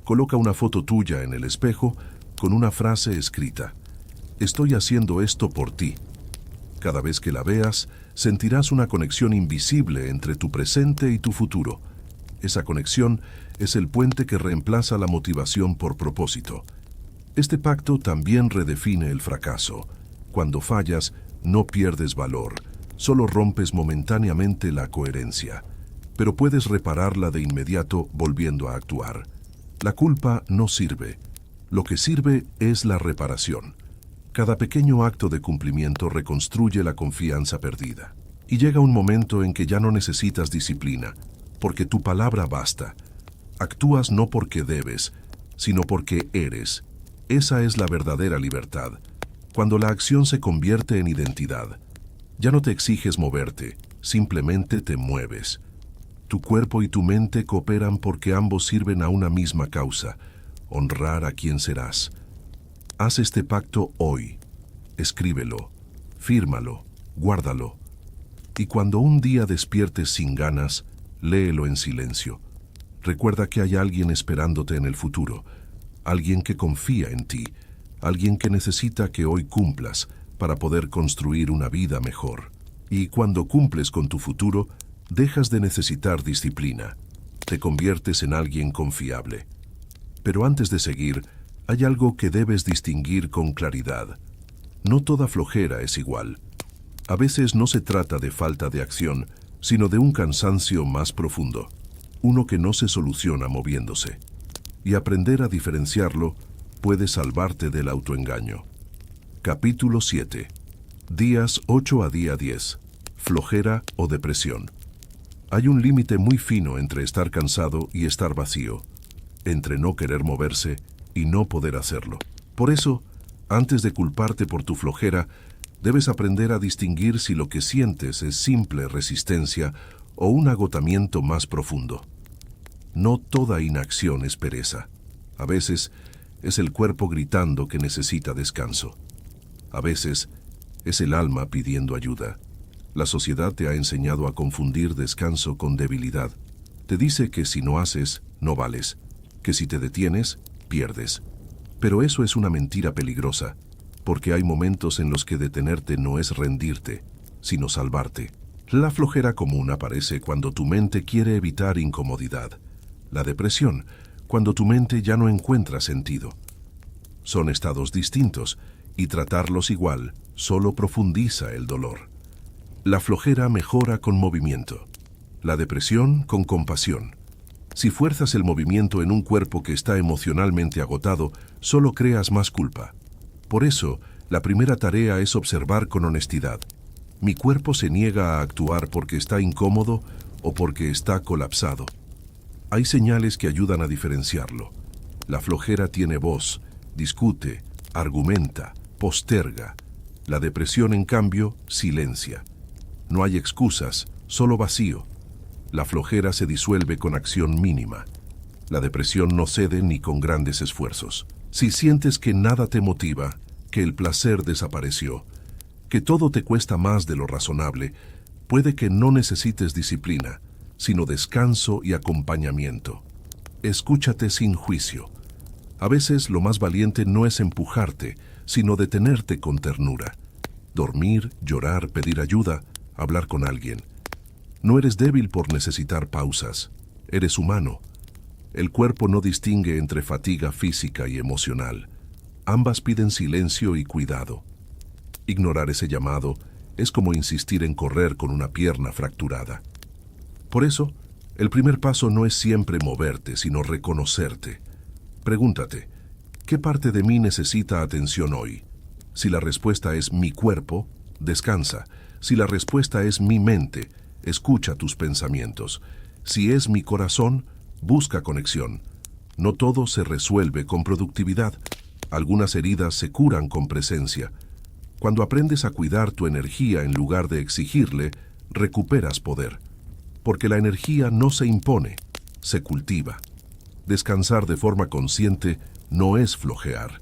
Coloca una foto tuya en el espejo con una frase escrita. Estoy haciendo esto por ti. Cada vez que la veas, sentirás una conexión invisible entre tu presente y tu futuro. Esa conexión es el puente que reemplaza la motivación por propósito. Este pacto también redefine el fracaso. Cuando fallas, no pierdes valor, solo rompes momentáneamente la coherencia. Pero puedes repararla de inmediato volviendo a actuar. La culpa no sirve. Lo que sirve es la reparación. Cada pequeño acto de cumplimiento reconstruye la confianza perdida. Y llega un momento en que ya no necesitas disciplina, porque tu palabra basta. Actúas no porque debes, sino porque eres. Esa es la verdadera libertad. Cuando la acción se convierte en identidad, ya no te exiges moverte, simplemente te mueves. Tu cuerpo y tu mente cooperan porque ambos sirven a una misma causa: honrar a quien serás. Haz este pacto hoy. Escríbelo, fírmalo, guárdalo. Y cuando un día despiertes sin ganas, léelo en silencio. Recuerda que hay alguien esperándote en el futuro, alguien que confía en ti, alguien que necesita que hoy cumplas para poder construir una vida mejor. Y cuando cumples con tu futuro, dejas de necesitar disciplina. Te conviertes en alguien confiable. Pero antes de seguir, hay algo que debes distinguir con claridad. No toda flojera es igual. A veces no se trata de falta de acción, sino de un cansancio más profundo, uno que no se soluciona moviéndose. Y aprender a diferenciarlo puede salvarte del autoengaño. Capítulo 7. Días 8 a día 10. Flojera o depresión. Hay un límite muy fino entre estar cansado y estar vacío, entre no querer moverse y no poder hacerlo. Por eso, antes de culparte por tu flojera, debes aprender a distinguir si lo que sientes es simple resistencia o un agotamiento más profundo. No toda inacción es pereza. A veces es el cuerpo gritando que necesita descanso. A veces es el alma pidiendo ayuda. La sociedad te ha enseñado a confundir descanso con debilidad. Te dice que si no haces, no vales, que si te detienes, pierdes. Pero eso es una mentira peligrosa, porque hay momentos en los que detenerte no es rendirte, sino salvarte. La flojera común aparece cuando tu mente quiere evitar incomodidad. La depresión, cuando tu mente ya no encuentra sentido. Son estados distintos, y tratarlos igual solo profundiza el dolor. La flojera mejora con movimiento. La depresión con compasión. Si fuerzas el movimiento en un cuerpo que está emocionalmente agotado, solo creas más culpa. Por eso, la primera tarea es observar con honestidad. ¿Mi cuerpo se niega a actuar porque está incómodo o porque está colapsado? Hay señales que ayudan a diferenciarlo. La flojera tiene voz, discute, argumenta, posterga. La depresión, en cambio, silencia. No hay excusas, solo vacío. La flojera se disuelve con acción mínima. La depresión no cede ni con grandes esfuerzos. Si sientes que nada te motiva, que el placer desapareció, que todo te cuesta más de lo razonable, Puede que no necesites disciplina, sino descanso y acompañamiento. Escúchate sin juicio. A veces lo más valiente no es empujarte, sino detenerte con ternura. Dormir, llorar, pedir ayuda, hablar con alguien. No eres débil por necesitar pausas. Eres humano. El cuerpo no distingue entre fatiga física y emocional. Ambas piden silencio y cuidado. Ignorar ese llamado es como insistir en correr con una pierna fracturada. Por eso, el primer paso no es siempre moverte, sino reconocerte. Pregúntate, ¿qué parte de mí necesita atención hoy? Si la respuesta es mi cuerpo, descansa. Si la respuesta es mi mente, escucha tus pensamientos. Si es mi corazón, busca conexión. No todo se resuelve con productividad. Algunas heridas se curan con presencia. Cuando aprendes a cuidar tu energía en lugar de exigirle, recuperas poder. Porque la energía no se impone, se cultiva. Descansar de forma consciente no es flojear,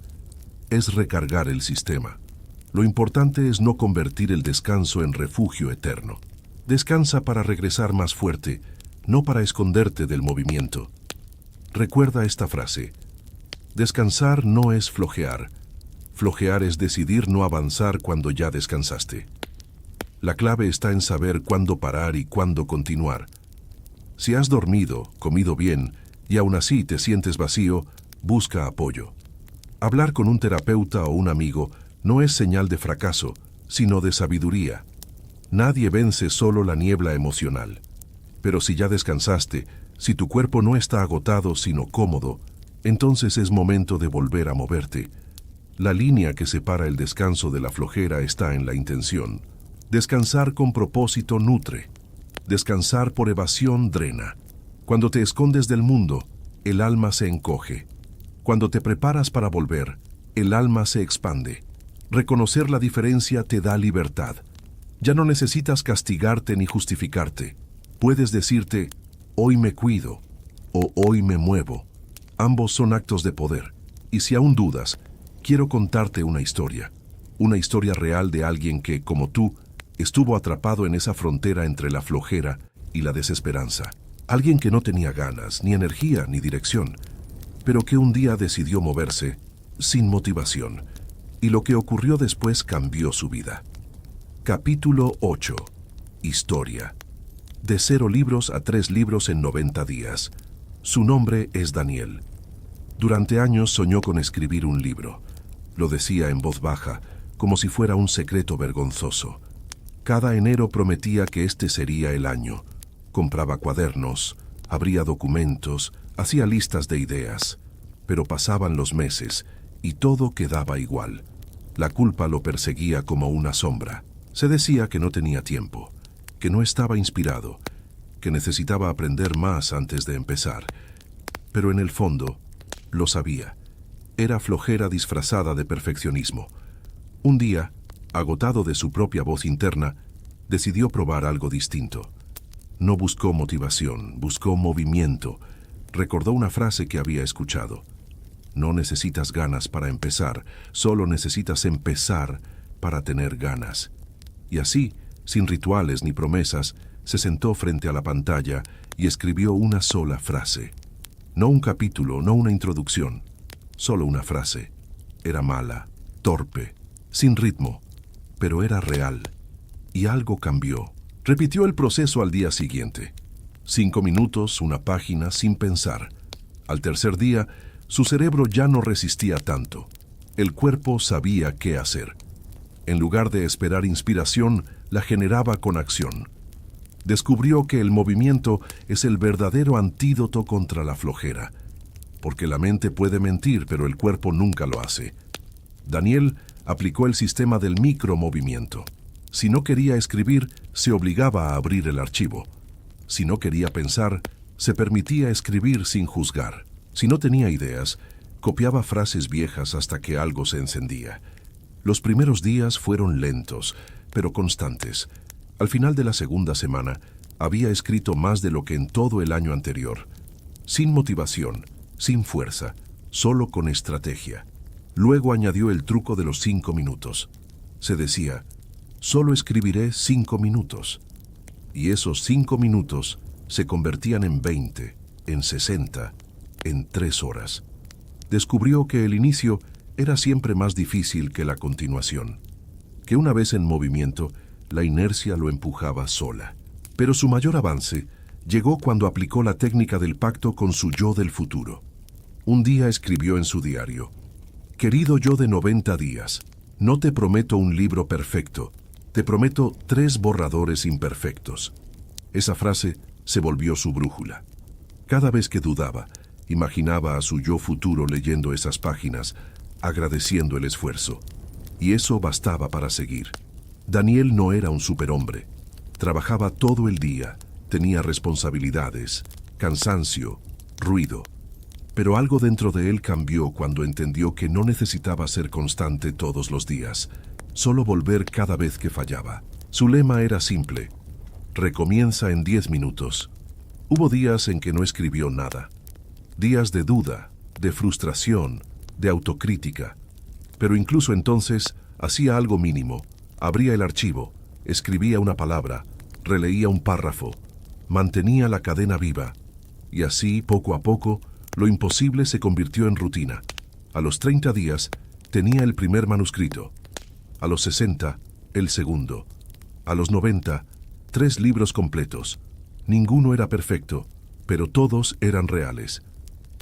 es recargar el sistema. Lo importante es no convertir el descanso en refugio eterno. Descansa para regresar más fuerte, no para esconderte del movimiento. Recuerda esta frase: descansar no es flojear. Flojear es decidir no avanzar cuando ya descansaste. La clave está en saber cuándo parar y cuándo continuar. Si has dormido, comido bien, y aún así te sientes vacío, busca apoyo. Hablar con un terapeuta o un amigo no es señal de fracaso, sino de sabiduría. Nadie vence solo la niebla emocional. Pero si ya descansaste, si tu cuerpo no está agotado sino cómodo, entonces es momento de volver a moverte. La línea que separa el descanso de la flojera está en la intención. Descansar con propósito nutre. Descansar por evasión drena. Cuando te escondes del mundo, el alma se encoge. Cuando te preparas para volver, el alma se expande. Reconocer la diferencia te da libertad. Ya no necesitas castigarte ni justificarte. Puedes decirte, hoy me cuido, o hoy me muevo. Ambos son actos de poder. Y si aún dudas, quiero contarte una historia real de alguien que, como tú, estuvo atrapado en esa frontera entre la flojera y la desesperanza. Alguien que no tenía ganas, ni energía, ni dirección, pero que un día decidió moverse sin motivación, y lo que ocurrió después cambió su vida. Capítulo 8. Historia. De 0 libros a 3 libros en 90 días. Su nombre es Daniel. Durante años soñó con escribir un libro. Lo decía en voz baja, como si fuera un secreto vergonzoso. Cada enero prometía que este sería el año. Compraba cuadernos, abría documentos, hacía listas de ideas. Pero pasaban los meses y todo quedaba igual. La culpa lo perseguía como una sombra. Se decía que no tenía tiempo, que no estaba inspirado, que necesitaba aprender más antes de empezar. Pero en el fondo, lo sabía. Era flojera disfrazada de perfeccionismo. Un día, agotado de su propia voz interna, decidió probar algo distinto. No buscó motivación, buscó movimiento. Recordó una frase que había escuchado. No necesitas ganas para empezar, solo necesitas empezar para tener ganas. Y así, sin rituales ni promesas, se sentó frente a la pantalla y escribió una sola frase. No un capítulo, no una introducción, solo una frase. Era mala, torpe, sin ritmo, pero era real. Y algo cambió. Repitió el proceso al día siguiente. 5 minutos, una página, sin pensar. Al tercer día, su cerebro ya no resistía tanto. El cuerpo sabía qué hacer. En lugar de esperar inspiración, la generaba con acción. Descubrió que el movimiento es el verdadero antídoto contra la flojera. Porque la mente puede mentir, pero el cuerpo nunca lo hace. Daniel aplicó el sistema del micromovimiento. Si no quería escribir, se obligaba a abrir el archivo. Si no quería pensar, se permitía escribir sin juzgar. Si no tenía ideas, copiaba frases viejas hasta que algo se encendía. Los primeros días fueron lentos, pero constantes. Al final de la segunda semana, había escrito más de lo que en todo el año anterior. Sin motivación, sin fuerza, solo con estrategia. Luego añadió el truco de los 5 minutos. Se decía, solo escribiré 5 minutos. Y esos 5 minutos se convertían en 20, en 60, en 3 horas. Descubrió que el inicio era siempre más difícil que la continuación, que una vez en movimiento, la inercia lo empujaba sola. Pero su mayor avance llegó cuando aplicó la técnica del pacto con su yo del futuro. Un día escribió en su diario: «Querido yo de 90 días, no te prometo un libro perfecto, te prometo 3 borradores imperfectos». Esa frase se volvió su brújula. Cada vez que dudaba, imaginaba a su yo futuro leyendo esas páginas, agradeciendo el esfuerzo. Y eso bastaba para seguir. Daniel no era un superhombre. Trabajaba todo el día, tenía responsabilidades, cansancio, ruido. Pero algo dentro de él cambió cuando entendió que no necesitaba ser constante todos los días, solo volver cada vez que fallaba. Su lema era simple: recomienza en 10 minutos. Hubo días en que no escribió nada. Días de duda, de frustración, de autocrítica. Pero incluso entonces hacía algo mínimo. Abría el archivo, escribía una palabra, releía un párrafo, mantenía la cadena viva. Y así, poco a poco, lo imposible se convirtió en rutina. A los 30 días tenía el primer manuscrito. A los 60, el segundo. A los 90, 3 libros completos. Ninguno era perfecto, pero todos eran reales.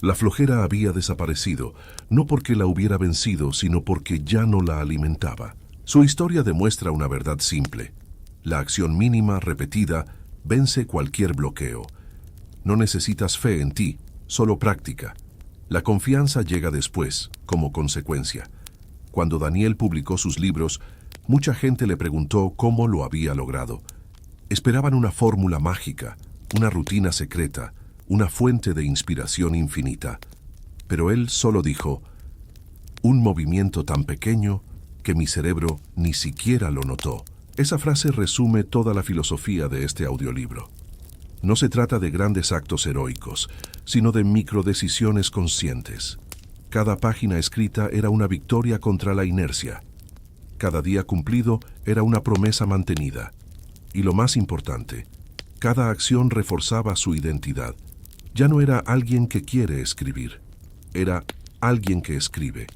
La flojera había desaparecido, no porque la hubiera vencido, sino porque ya no la alimentaba. Su historia demuestra una verdad simple: la acción mínima repetida vence cualquier bloqueo. No necesitas fe en ti, solo práctica. La confianza llega después, como consecuencia. Cuando Daniel publicó sus libros, mucha gente le preguntó cómo lo había logrado. Esperaban una fórmula mágica, una rutina secreta, una fuente de inspiración infinita. Pero él solo dijo: un movimiento tan pequeño que mi cerebro ni siquiera lo notó. Esa frase resume toda la filosofía de este audiolibro. No se trata de grandes actos heroicos, sino de microdecisiones conscientes. Cada página escrita era una victoria contra la inercia. Cada día cumplido era una promesa mantenida. Y lo más importante, cada acción reforzaba su identidad. Ya no era alguien que quiere escribir, era alguien que escribe.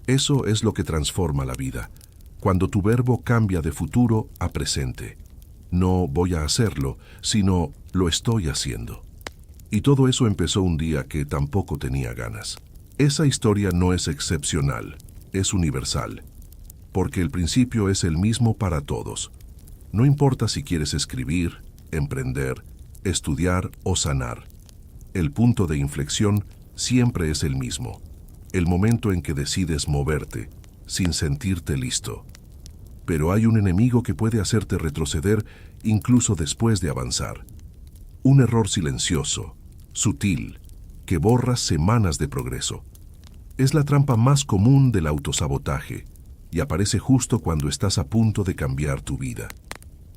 Eso es lo que transforma la vida, cuando tu verbo cambia de futuro a presente. No voy a hacerlo, sino lo estoy haciendo. Y todo eso empezó un día que tampoco tenía ganas. Esa historia no es excepcional, es universal, porque el principio es el mismo para todos. No importa si quieres escribir, emprender, estudiar o sanar. El punto de inflexión siempre es el mismo: el momento en que decides moverte, sin sentirte listo. Pero hay un enemigo que puede hacerte retroceder incluso después de avanzar. Un error silencioso, sutil, que borra semanas de progreso. Es la trampa más común del autosabotaje y aparece justo cuando estás a punto de cambiar tu vida.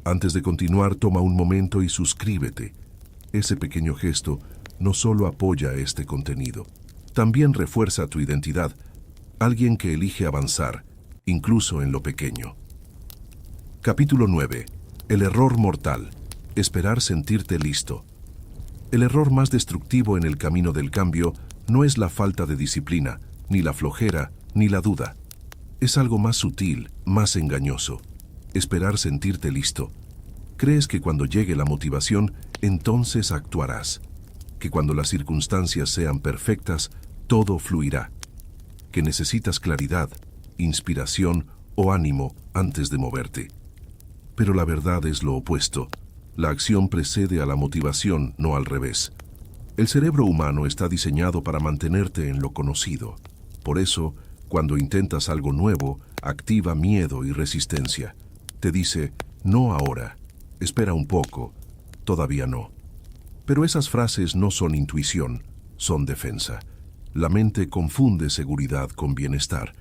Antes de continuar, toma un momento y suscríbete. Ese pequeño gesto no solo apoya este contenido, también refuerza tu identidad, alguien que elige avanzar, incluso en lo pequeño. Capítulo 9. El error mortal. Esperar sentirte listo. El error más destructivo en el camino del cambio no es la falta de disciplina, ni la flojera, ni la duda. Es algo más sutil, más engañoso. Esperar sentirte listo. Crees que cuando llegue la motivación, entonces actuarás. Que cuando las circunstancias sean perfectas, todo fluirá. Que necesitas claridad, inspiración o ánimo antes de moverte. Pero la verdad es lo opuesto. La acción precede a la motivación, no al revés. El cerebro humano está diseñado para mantenerte en lo conocido. Por eso, cuando intentas algo nuevo, activa miedo y resistencia. Te dice: no ahora, espera un poco, todavía no. Pero esas frases no son intuición, son defensa. La mente confunde seguridad con bienestar.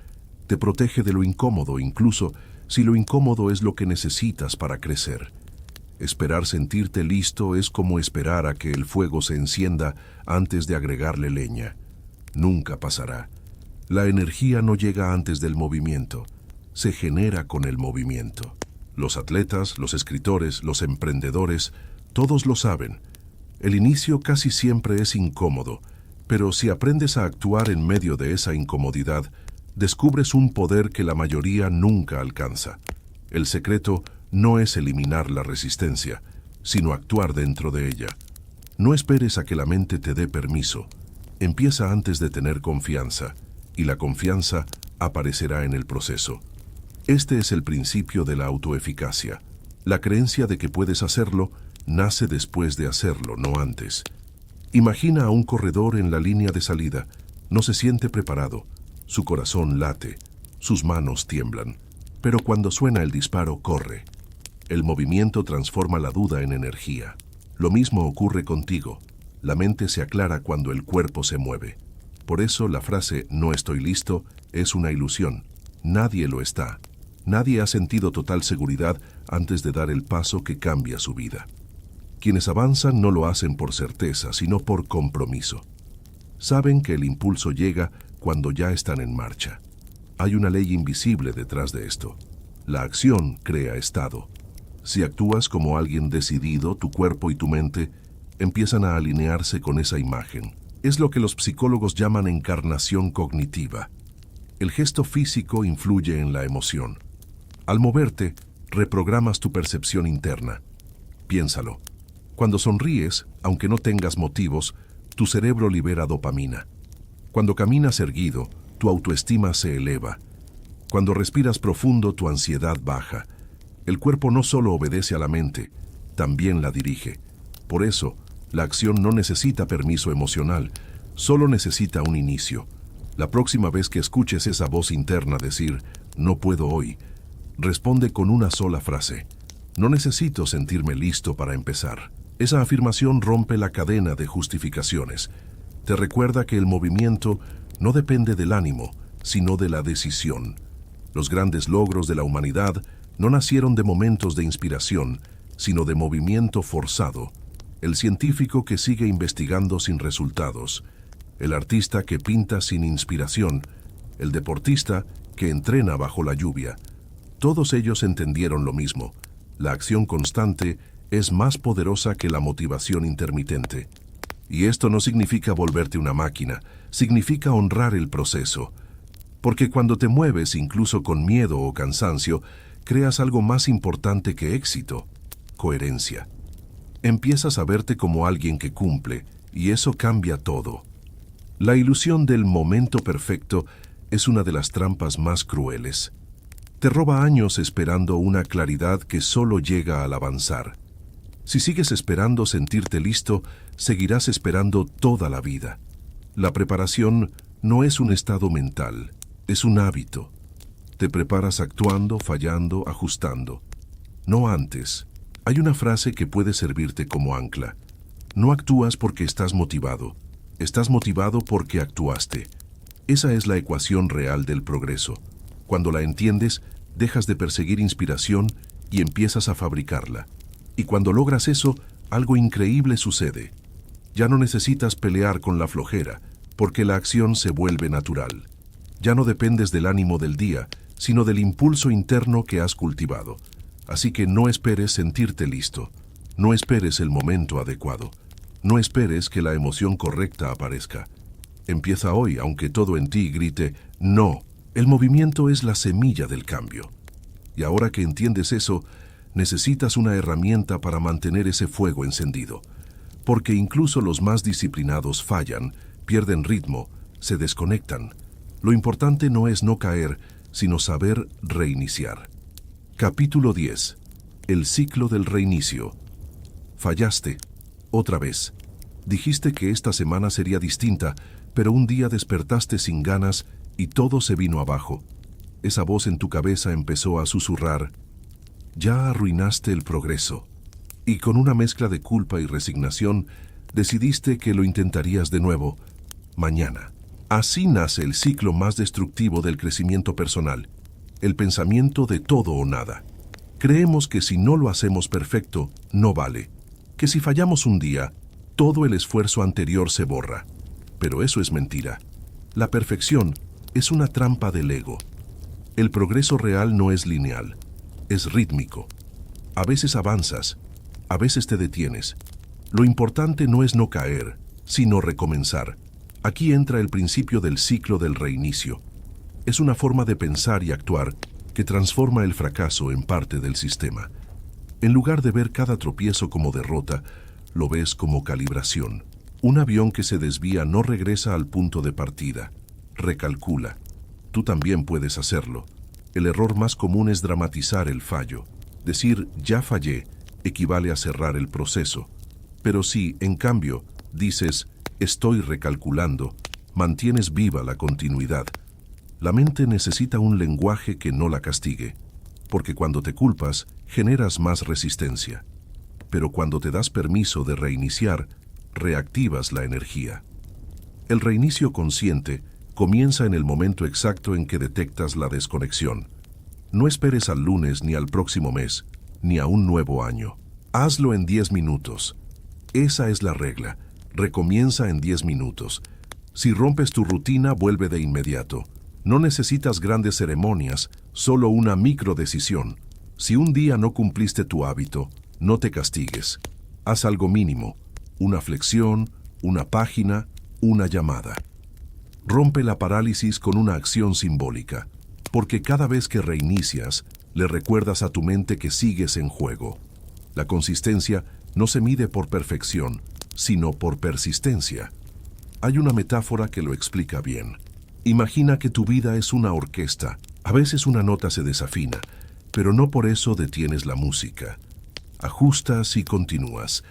Te protege de lo incómodo, incluso si lo incómodo es lo que necesitas para crecer. Esperar sentirte listo es como esperar a que el fuego se encienda antes de agregarle leña. Nunca pasará. La energía no llega antes del movimiento, se genera con el movimiento. Los atletas, los escritores, los emprendedores, todos lo saben. El inicio casi siempre es incómodo, pero si aprendes a actuar en medio de esa incomodidad, descubres un poder que la mayoría nunca alcanza. El secreto no es eliminar la resistencia, sino actuar dentro de ella. No esperes a que la mente te dé permiso. Empieza antes de tener confianza, y la confianza aparecerá en el proceso. Este es el principio de la autoeficacia. La creencia de que puedes hacerlo nace después de hacerlo, no antes. Imagina a un corredor en la línea de salida. No se siente preparado. Su corazón late. Sus manos tiemblan. Pero cuando suena el disparo, corre. El movimiento transforma la duda en energía. Lo mismo ocurre contigo. La mente se aclara cuando el cuerpo se mueve. Por eso la frase "no estoy listo" es una ilusión. Nadie lo está. Nadie ha sentido total seguridad antes de dar el paso que cambia su vida. Quienes avanzan no lo hacen por certeza, sino por compromiso. Saben que el impulso llega cuando ya están en marcha. Hay una ley invisible detrás de esto. La acción crea estado. Si actúas como alguien decidido, tu cuerpo y tu mente empiezan a alinearse con esa imagen. Es lo que los psicólogos llaman encarnación cognitiva. El gesto físico influye en la emoción. Al moverte, reprogramas tu percepción interna. Piénsalo. Cuando sonríes, aunque no tengas motivos, tu cerebro libera dopamina. Cuando caminas erguido, tu autoestima se eleva. Cuando respiras profundo, tu ansiedad baja. El cuerpo no solo obedece a la mente, también la dirige. Por eso, la acción no necesita permiso emocional, solo necesita un inicio. La próxima vez que escuches esa voz interna decir "no puedo hoy", responde con una sola frase: "no necesito sentirme listo para empezar". Esa afirmación rompe la cadena de justificaciones. Te recuerda que el movimiento no depende del ánimo, sino de la decisión. Los grandes logros de la humanidad no nacieron de momentos de inspiración, sino de movimiento forzado. El científico que sigue investigando sin resultados, el artista que pinta sin inspiración, el deportista que entrena bajo la lluvia. Todos ellos entendieron lo mismo: la acción constante es más poderosa que la motivación intermitente. Y esto no significa volverte una máquina, significa honrar el proceso. Porque cuando te mueves, incluso con miedo o cansancio, creas algo más importante que éxito: coherencia. Empiezas a verte como alguien que cumple, y eso cambia todo. La ilusión del momento perfecto es una de las trampas más crueles. Te roba años esperando una claridad que solo llega al avanzar. Si sigues esperando sentirte listo, seguirás esperando toda la vida. La preparación no es un estado mental, es un hábito. Te preparas actuando, fallando, ajustando. No antes. Hay una frase que puede servirte como ancla. No actúas porque estás motivado porque actuaste. Esa es la ecuación real del progreso. Cuando la entiendes, dejas de perseguir inspiración y empiezas a fabricarla. Y cuando logras eso, algo increíble sucede. Ya no necesitas pelear con la flojera, porque la acción se vuelve natural. Ya no dependes del ánimo del día, sino del impulso interno que has cultivado. Así que no esperes sentirte listo. No esperes el momento adecuado. No esperes que la emoción correcta aparezca. Empieza hoy, aunque todo en ti grite "no". El movimiento es la semilla del cambio. Y ahora que entiendes eso, necesitas una herramienta para mantener ese fuego encendido. Porque incluso los más disciplinados fallan, pierden ritmo, se desconectan. Lo importante no es no caer, sino saber reiniciar. Capítulo 10. El ciclo del reinicio. Fallaste. Otra vez. Dijiste que esta semana sería distinta, pero un día despertaste sin ganas y todo se vino abajo. Esa voz en tu cabeza empezó a susurrar: ya arruinaste el progreso. Y con una mezcla de culpa y resignación, decidiste que lo intentarías de nuevo, mañana. Así nace el ciclo más destructivo del crecimiento personal, el pensamiento de todo o nada. Creemos que si no lo hacemos perfecto, no vale. Que si fallamos un día, todo el esfuerzo anterior se borra. Pero eso es mentira. La perfección es una trampa del ego. El progreso real no es lineal. Es rítmico. A veces avanzas, a veces te detienes. Lo importante no es no caer, sino recomenzar. Aquí entra el principio del ciclo del reinicio. Es una forma de pensar y actuar que transforma el fracaso en parte del sistema. En lugar de ver cada tropiezo como derrota, lo ves como calibración. Un avión que se desvía no regresa al punto de partida, recalcula. Tú también puedes hacerlo. El error más común es dramatizar el fallo. Decir ya fallé equivale a cerrar el proceso. Pero si, en cambio, dices estoy recalculando, mantienes viva la continuidad. La mente necesita un lenguaje que no la castigue, porque cuando te culpas, generas más resistencia. Pero cuando te das permiso de reiniciar, reactivas la energía. El reinicio consciente comienza en el momento exacto en que detectas la desconexión. No esperes al lunes ni al próximo mes, ni a un nuevo año. Hazlo en 10 minutos. Esa es la regla. Recomienza en 10 minutos. Si rompes tu rutina, vuelve de inmediato. No necesitas grandes ceremonias, solo una microdecisión. Si un día no cumpliste tu hábito, no te castigues. Haz algo mínimo, una flexión, una página, una llamada. Rompe la parálisis con una acción simbólica, porque cada vez que reinicias, le recuerdas a tu mente que sigues en juego. La consistencia no se mide por perfección, sino por persistencia. Hay una metáfora que lo explica bien. Imagina que tu vida es una orquesta. A veces una nota se desafina, pero no por eso detienes la música. Ajustas y continúas.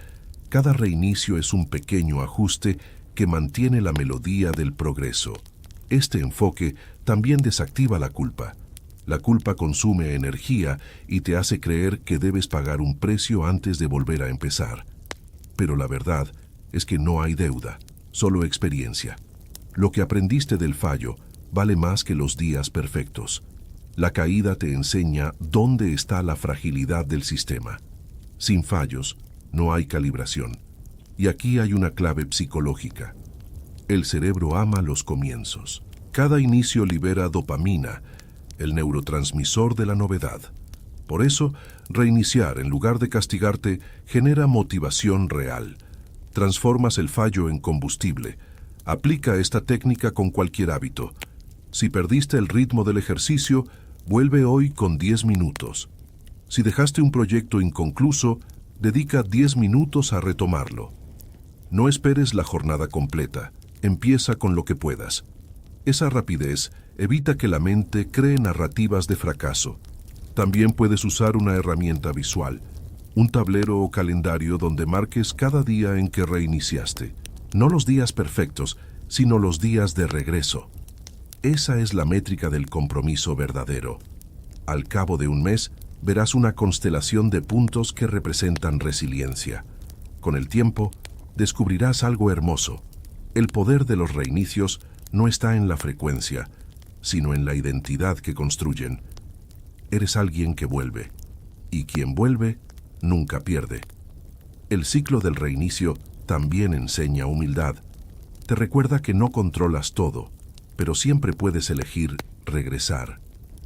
Cada reinicio es un pequeño ajuste que mantiene la melodía del progreso. Este enfoque también desactiva la culpa. La culpa consume energía y te hace creer que debes pagar un precio antes de volver a empezar. Pero la verdad es que no hay deuda, solo experiencia. Lo que aprendiste del fallo vale más que los días perfectos. La caída te enseña dónde está la fragilidad del sistema. Sin fallos, no hay calibración. Y aquí hay una clave psicológica. El cerebro ama los comienzos. Cada inicio libera dopamina, el neurotransmisor de la novedad. Por eso, reiniciar en lugar de castigarte genera motivación real. Transformas el fallo en combustible. Aplica esta técnica con cualquier hábito. Si perdiste el ritmo del ejercicio, vuelve hoy con 10 minutos. Si dejaste un proyecto inconcluso, dedica 10 minutos a retomarlo. No esperes la jornada completa. Empieza con lo que puedas. Esa rapidez evita que la mente cree narrativas de fracaso. También puedes usar una herramienta visual, un tablero o calendario donde marques cada día en que reiniciaste. No los días perfectos, sino los días de regreso. Esa es la métrica del compromiso verdadero. Al cabo de un mes, verás una constelación de puntos que representan resiliencia. Con el tiempo, descubrirás algo hermoso. El poder de los reinicios no está en la frecuencia, sino en la identidad que construyen. Eres alguien que vuelve, y quien vuelve nunca pierde. El ciclo del reinicio también enseña humildad. Te recuerda que no controlas todo, pero siempre puedes elegir regresar.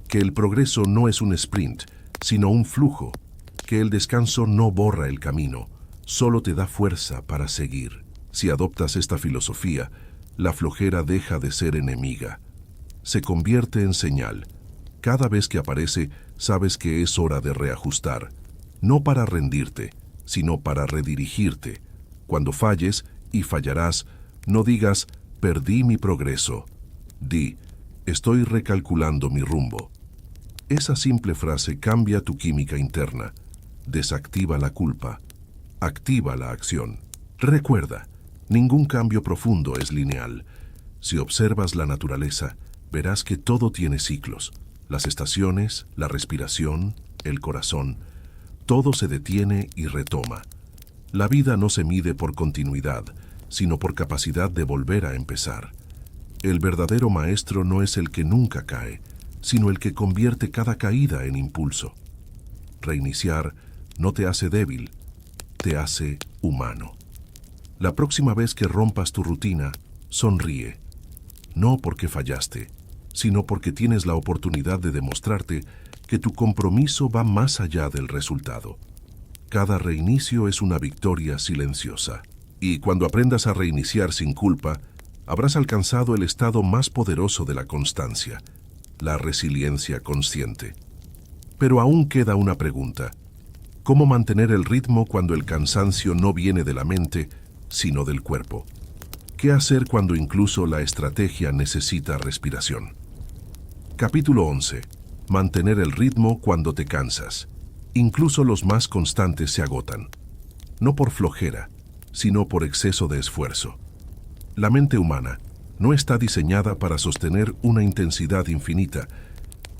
Que el progreso no es un sprint, sino un flujo. Que el descanso no borra el camino, solo te da fuerza para seguir. Si adoptas esta filosofía, la flojera deja de ser enemiga. Se convierte en señal. Cada vez que aparece, sabes que es hora de reajustar. No para rendirte, sino para redirigirte. Cuando falles, y fallarás, no digas, perdí mi progreso. Di, estoy recalculando mi rumbo. Esa simple frase cambia tu química interna. Desactiva la culpa. Activa la acción. Recuerda, ningún cambio profundo es lineal. Si observas la naturaleza, verás que todo tiene ciclos. Las estaciones, la respiración, el corazón, todo se detiene y retoma. La vida no se mide por continuidad, sino por capacidad de volver a empezar. El verdadero maestro no es el que nunca cae, sino el que convierte cada caída en impulso. Reiniciar no te hace débil, te hace humano. La próxima vez que rompas tu rutina, sonríe. No porque fallaste, sino porque tienes la oportunidad de demostrarte que tu compromiso va más allá del resultado. Cada reinicio es una victoria silenciosa. Y cuando aprendas a reiniciar sin culpa, habrás alcanzado el estado más poderoso de la constancia, la resiliencia consciente. Pero aún queda una pregunta. ¿Cómo mantener el ritmo cuando el cansancio no viene de la mente, sino del cuerpo? ¿Qué hacer cuando incluso la estrategia necesita respiración? Capítulo 11. Mantener el ritmo cuando te cansas. Incluso los más constantes se agotan. No por flojera, sino por exceso de esfuerzo. La mente humana no está diseñada para sostener una intensidad infinita.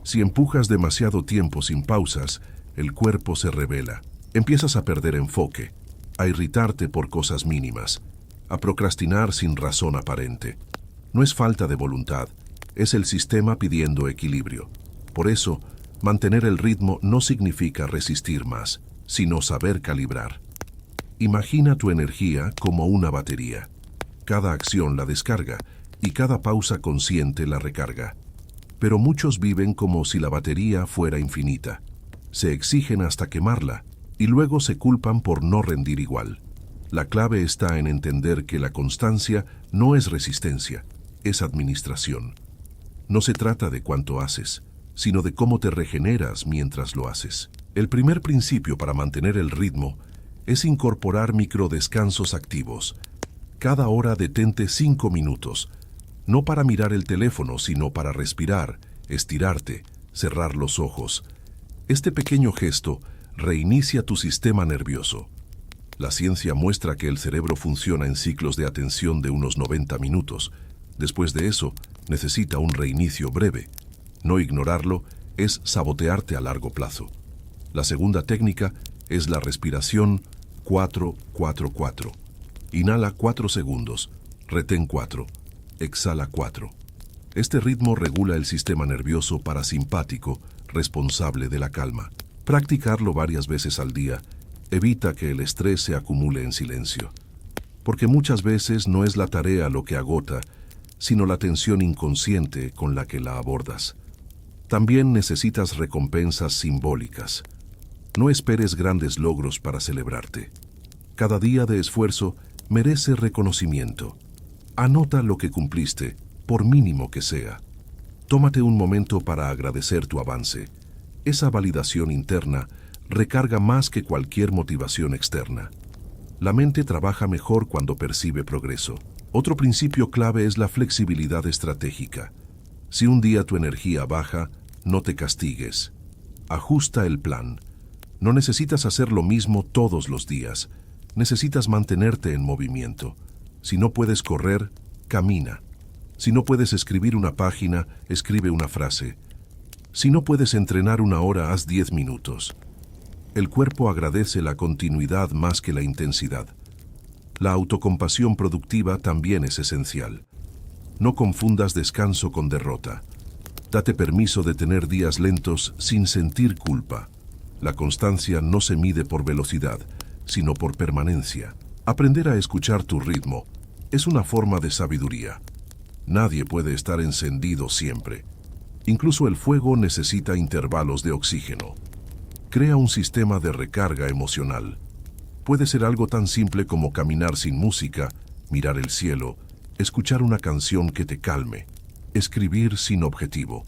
Si empujas demasiado tiempo sin pausas, el cuerpo se rebela. Empiezas a perder enfoque, a irritarte por cosas mínimas, a procrastinar sin razón aparente. No es falta de voluntad, es el sistema pidiendo equilibrio. Por eso, mantener el ritmo no significa resistir más, sino saber calibrar. Imagina tu energía como una batería. Cada acción la descarga y cada pausa consciente la recarga. Pero muchos viven como si la batería fuera infinita. Se exigen hasta quemarla y luego se culpan por no rendir igual. La clave está en entender que la constancia no es resistencia, es administración. No se trata de cuánto haces, sino de cómo te regeneras mientras lo haces. El primer principio para mantener el ritmo es incorporar microdescansos activos. Cada hora detente 5 minutos, no para mirar el teléfono, sino para respirar, estirarte, cerrar los ojos. Este pequeño gesto reinicia tu sistema nervioso. La ciencia muestra que el cerebro funciona en ciclos de atención de unos 90 minutos. Después de eso, necesita un reinicio breve. No ignorarlo es sabotearte a largo plazo. La segunda técnica es la respiración 4-4-4. Inhala 4 segundos, retén 4, exhala 4. Este ritmo regula el sistema nervioso parasimpático, responsable de la calma. Practicarlo varias veces al día evita que el estrés se acumule en silencio. Porque muchas veces no es la tarea lo que agota, sino la tensión inconsciente con la que la abordas. También necesitas recompensas simbólicas. No esperes grandes logros para celebrarte. Cada día de esfuerzo merece reconocimiento. Anota lo que cumpliste, por mínimo que sea. Tómate un momento para agradecer tu avance. Esa validación interna recarga más que cualquier motivación externa. La mente trabaja mejor cuando percibe progreso. Otro principio clave es la flexibilidad estratégica. Si un día tu energía baja, no te castigues. Ajusta el plan. No necesitas hacer lo mismo todos los días. Necesitas mantenerte en movimiento. Si no puedes correr, camina. Si no puedes escribir una página, escribe una frase. Si no puedes entrenar 1 hora, haz 10 minutos. El cuerpo agradece la continuidad más que la intensidad. La autocompasión productiva también es esencial. No confundas descanso con derrota. Date permiso de tener días lentos sin sentir culpa. La constancia no se mide por velocidad, sino por permanencia. Aprender a escuchar tu ritmo es una forma de sabiduría. Nadie puede estar encendido siempre. Incluso el fuego necesita intervalos de oxígeno. Crea un sistema de recarga emocional. Puede ser algo tan simple como caminar sin música, mirar el cielo, escuchar una canción que te calme, escribir sin objetivo.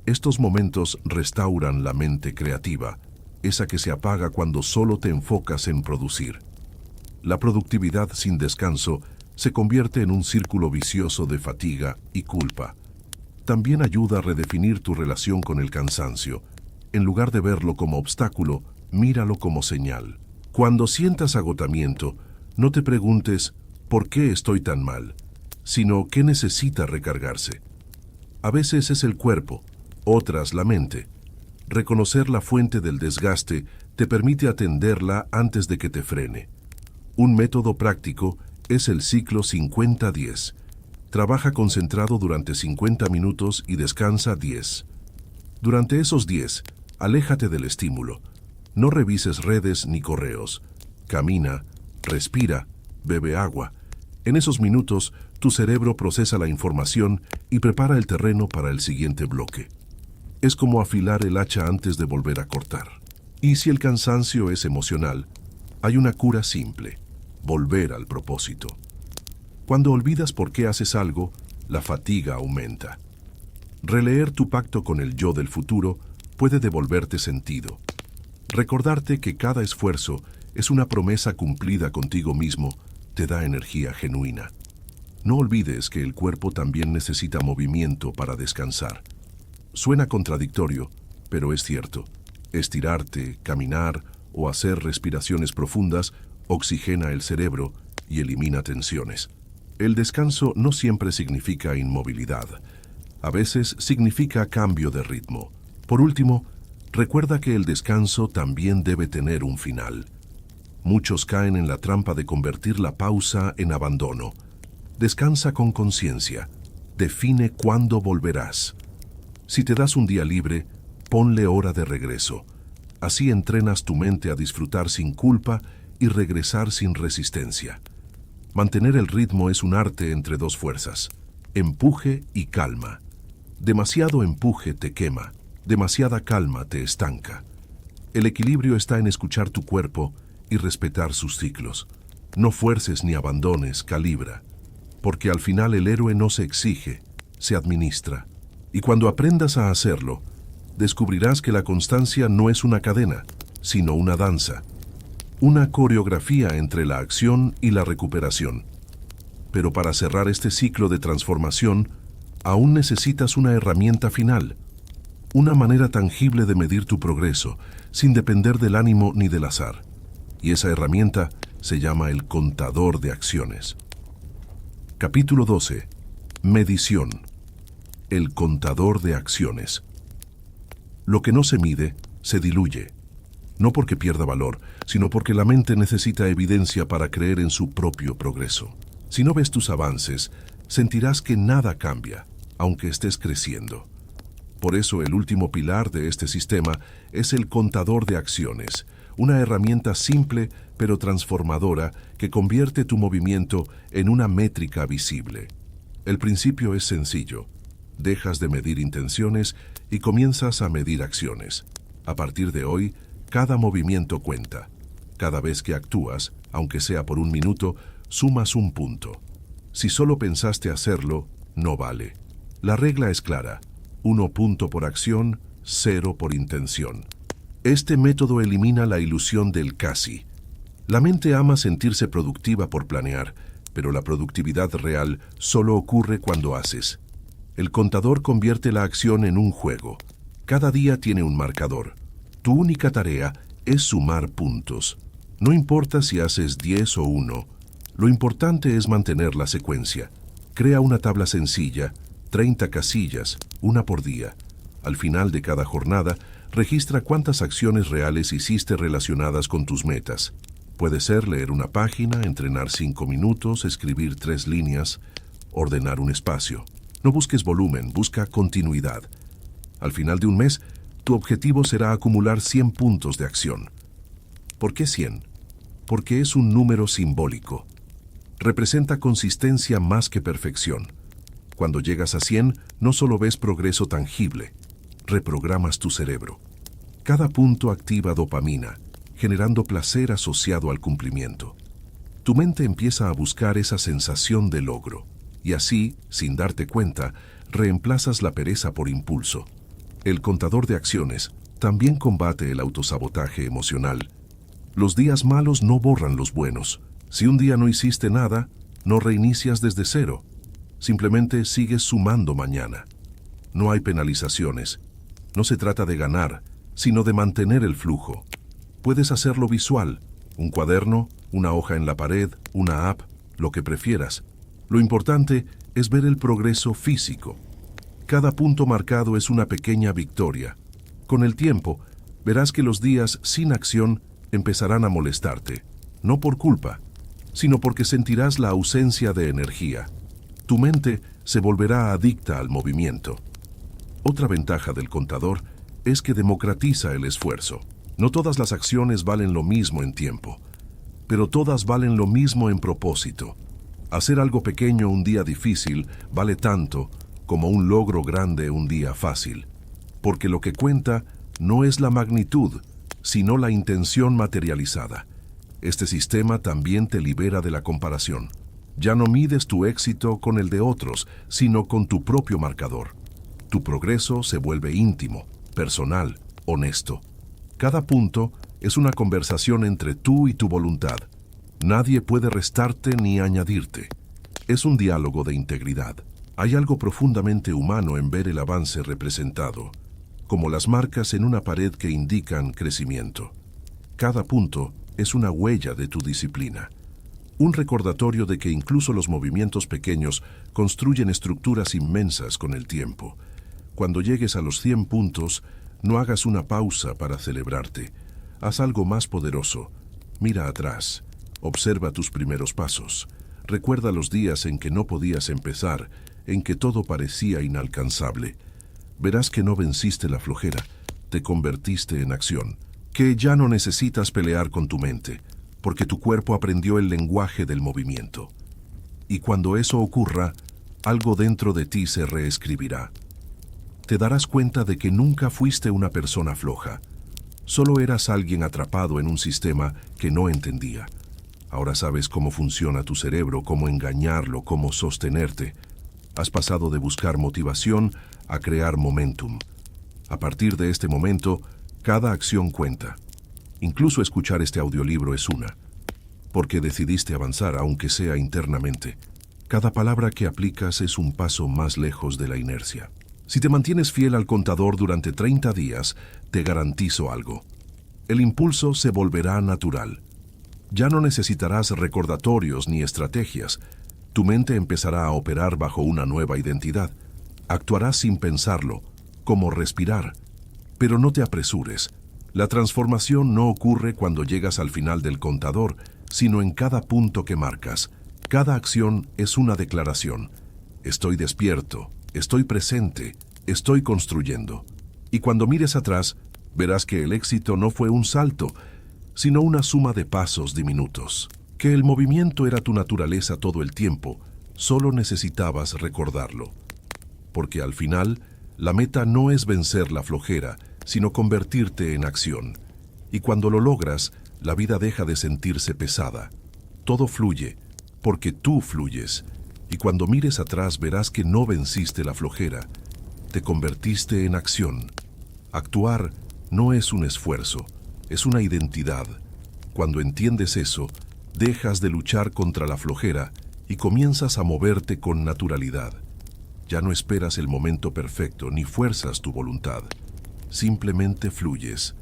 Estos momentos restauran la mente creativa, esa que se apaga cuando solo te enfocas en producir. La productividad sin descanso se convierte en un círculo vicioso de fatiga y culpa. También ayuda a redefinir tu relación con el cansancio. En lugar de verlo como obstáculo, míralo como señal. Cuando sientas agotamiento, no te preguntes ¿por qué estoy tan mal?, sino ¿qué necesita recargarse? A veces es el cuerpo, otras la mente. Reconocer la fuente del desgaste te permite atenderla antes de que te frene. Un método práctico es el ciclo 50-10. Trabaja concentrado durante 50 minutos y descansa 10. Durante esos 10, aléjate del estímulo. No revises redes ni correos. Camina, respira, bebe agua. En esos minutos, tu cerebro procesa la información y prepara el terreno para el siguiente bloque. Es como afilar el hacha antes de volver a cortar. Y si el cansancio es emocional, hay una cura simple: volver al propósito. Cuando olvidas por qué haces algo, la fatiga aumenta. Releer tu pacto con el yo del futuro puede devolverte sentido. Recordarte que cada esfuerzo es una promesa cumplida contigo mismo te da energía genuina. No olvides que el cuerpo también necesita movimiento para descansar. Suena contradictorio, pero es cierto. Estirarte, caminar o hacer respiraciones profundas oxigena el cerebro y elimina tensiones. El descanso no siempre significa inmovilidad. A veces significa cambio de ritmo. Por último, recuerda que el descanso también debe tener un final. Muchos caen en la trampa de convertir la pausa en abandono. Descansa con conciencia. Define cuándo volverás. Si te das un día libre, ponle hora de regreso. Así entrenas tu mente a disfrutar sin culpa y regresar sin resistencia. Mantener el ritmo es un arte entre dos fuerzas: empuje y calma. Demasiado empuje te quema, demasiada calma te estanca. El equilibrio está en escuchar tu cuerpo y respetar sus ciclos. No fuerces ni abandones, calibra. Porque al final el héroe no se exige, se administra. Y cuando aprendas a hacerlo, descubrirás que la constancia no es una cadena, sino una danza. Una coreografía entre la acción y la recuperación. Pero para cerrar este ciclo de transformación, aún necesitas una herramienta final. Una manera tangible de medir tu progreso, sin depender del ánimo ni del azar. Y esa herramienta se llama el contador de acciones. Capítulo 12. Medición. El contador de acciones. Lo que no se mide, se diluye. No porque pierda valor, sino porque la mente necesita evidencia para creer en su propio progreso. Si no ves tus avances, sentirás que nada cambia, aunque estés creciendo. Por eso el último pilar de este sistema es el contador de acciones, una herramienta simple pero transformadora que convierte tu movimiento en una métrica visible. El principio es sencillo. Dejas de medir intenciones y comienzas a medir acciones. A partir de hoy, cada movimiento cuenta. Cada vez que actúas, aunque sea por un minuto, sumas un punto. Si solo pensaste hacerlo, no vale. La regla es clara: 1 punto por acción, 0 por intención. Este método elimina la ilusión del casi. La mente ama sentirse productiva por planear, pero la productividad real solo ocurre cuando haces. El contador convierte la acción en un juego. Cada día tiene un marcador. Tu única tarea es sumar puntos. No importa si haces 10 o 1. Lo importante es mantener la secuencia. Crea una tabla sencilla, 30 casillas, una por día. Al final de cada jornada, registra cuántas acciones reales hiciste relacionadas con tus metas. Puede ser leer una página, entrenar 5 minutos, escribir 3 líneas, ordenar un espacio. No busques volumen, busca continuidad. Al final de un mes, tu objetivo será acumular 100 puntos de acción. ¿Por qué 100? Porque es un número simbólico. Representa consistencia más que perfección. Cuando llegas a 100, no solo ves progreso tangible, reprogramas tu cerebro. Cada punto activa dopamina, generando placer asociado al cumplimiento. Tu mente empieza a buscar esa sensación de logro, y así, sin darte cuenta, reemplazas la pereza por impulso. El contador de acciones también combate el autosabotaje emocional. Los días malos no borran los buenos. Si un día no hiciste nada, no reinicias desde cero. Simplemente sigues sumando mañana. No hay penalizaciones. No se trata de ganar, sino de mantener el flujo. Puedes hacerlo visual: un cuaderno, una hoja en la pared, una app, lo que prefieras. Lo importante es ver el progreso físico. Cada punto marcado es una pequeña victoria. Con el tiempo, verás que los días sin acción empezarán a molestarte, no por culpa, sino porque sentirás la ausencia de energía. Tu mente se volverá adicta al movimiento. Otra ventaja del contador es que democratiza el esfuerzo. No todas las acciones valen lo mismo en tiempo, pero todas valen lo mismo en propósito. Hacer algo pequeño un día difícil vale tanto como un logro grande un día fácil. porque lo que cuenta no es la magnitud, sino la intención materializada. Este sistema también te libera de la comparación. Ya no mides tu éxito con el de otros, sino con tu propio marcador. Tu progreso se vuelve íntimo, personal, honesto. Cada punto es una conversación entre tú y tu voluntad. Nadie puede restarte ni añadirte. Es un diálogo de integridad. Hay algo profundamente humano en ver el avance representado, como las marcas en una pared que indican crecimiento. Cada punto es una huella de tu disciplina. Un recordatorio de que incluso los movimientos pequeños construyen estructuras inmensas con el tiempo. Cuando llegues a los 100 puntos, no hagas una pausa para celebrarte. Haz algo más poderoso. Mira atrás. Observa tus primeros pasos. Recuerda los días en que no podías empezar, en que todo parecía inalcanzable. Verás que no venciste la flojera, te convertiste en acción, que ya no necesitas pelear con tu mente, porque tu cuerpo aprendió el lenguaje del movimiento. Y cuando eso ocurra, algo dentro de ti se reescribirá. Te darás cuenta de que nunca fuiste una persona floja. Solo eras alguien atrapado en un sistema que no entendía. Ahora sabes cómo funciona tu cerebro, cómo engañarlo, cómo sostenerte. Has pasado de buscar motivación a crear momentum. A partir de este momento, cada acción cuenta. Incluso escuchar este audiolibro es una, porque decidiste avanzar, aunque sea internamente. Cada palabra que aplicas es un paso más lejos de la inercia. Si te mantienes fiel al contador durante 30 días, te garantizo algo. El impulso se volverá natural. Ya no necesitarás recordatorios ni estrategias. Tu mente empezará a operar bajo una nueva identidad. Actuarás sin pensarlo, como respirar. Pero no te apresures. La transformación no ocurre cuando llegas al final del contador, sino en cada punto que marcas. Cada acción es una declaración. Estoy despierto, estoy presente, estoy construyendo. Y cuando mires atrás, verás que el éxito no fue un salto, sino una suma de pasos diminutos. Que el movimiento era tu naturaleza todo el tiempo, solo necesitabas recordarlo. Porque al final, la meta no es vencer la flojera, sino convertirte en acción. Y cuando lo logras, la vida deja de sentirse pesada. Todo fluye, porque tú fluyes. Y cuando mires atrás verás que no venciste la flojera. Te convertiste en acción. Actuar no es un esfuerzo, es una identidad. Cuando entiendes eso, dejas de luchar contra la flojera y comienzas a moverte con naturalidad. Ya no esperas el momento perfecto ni fuerzas tu voluntad. Simplemente fluyes,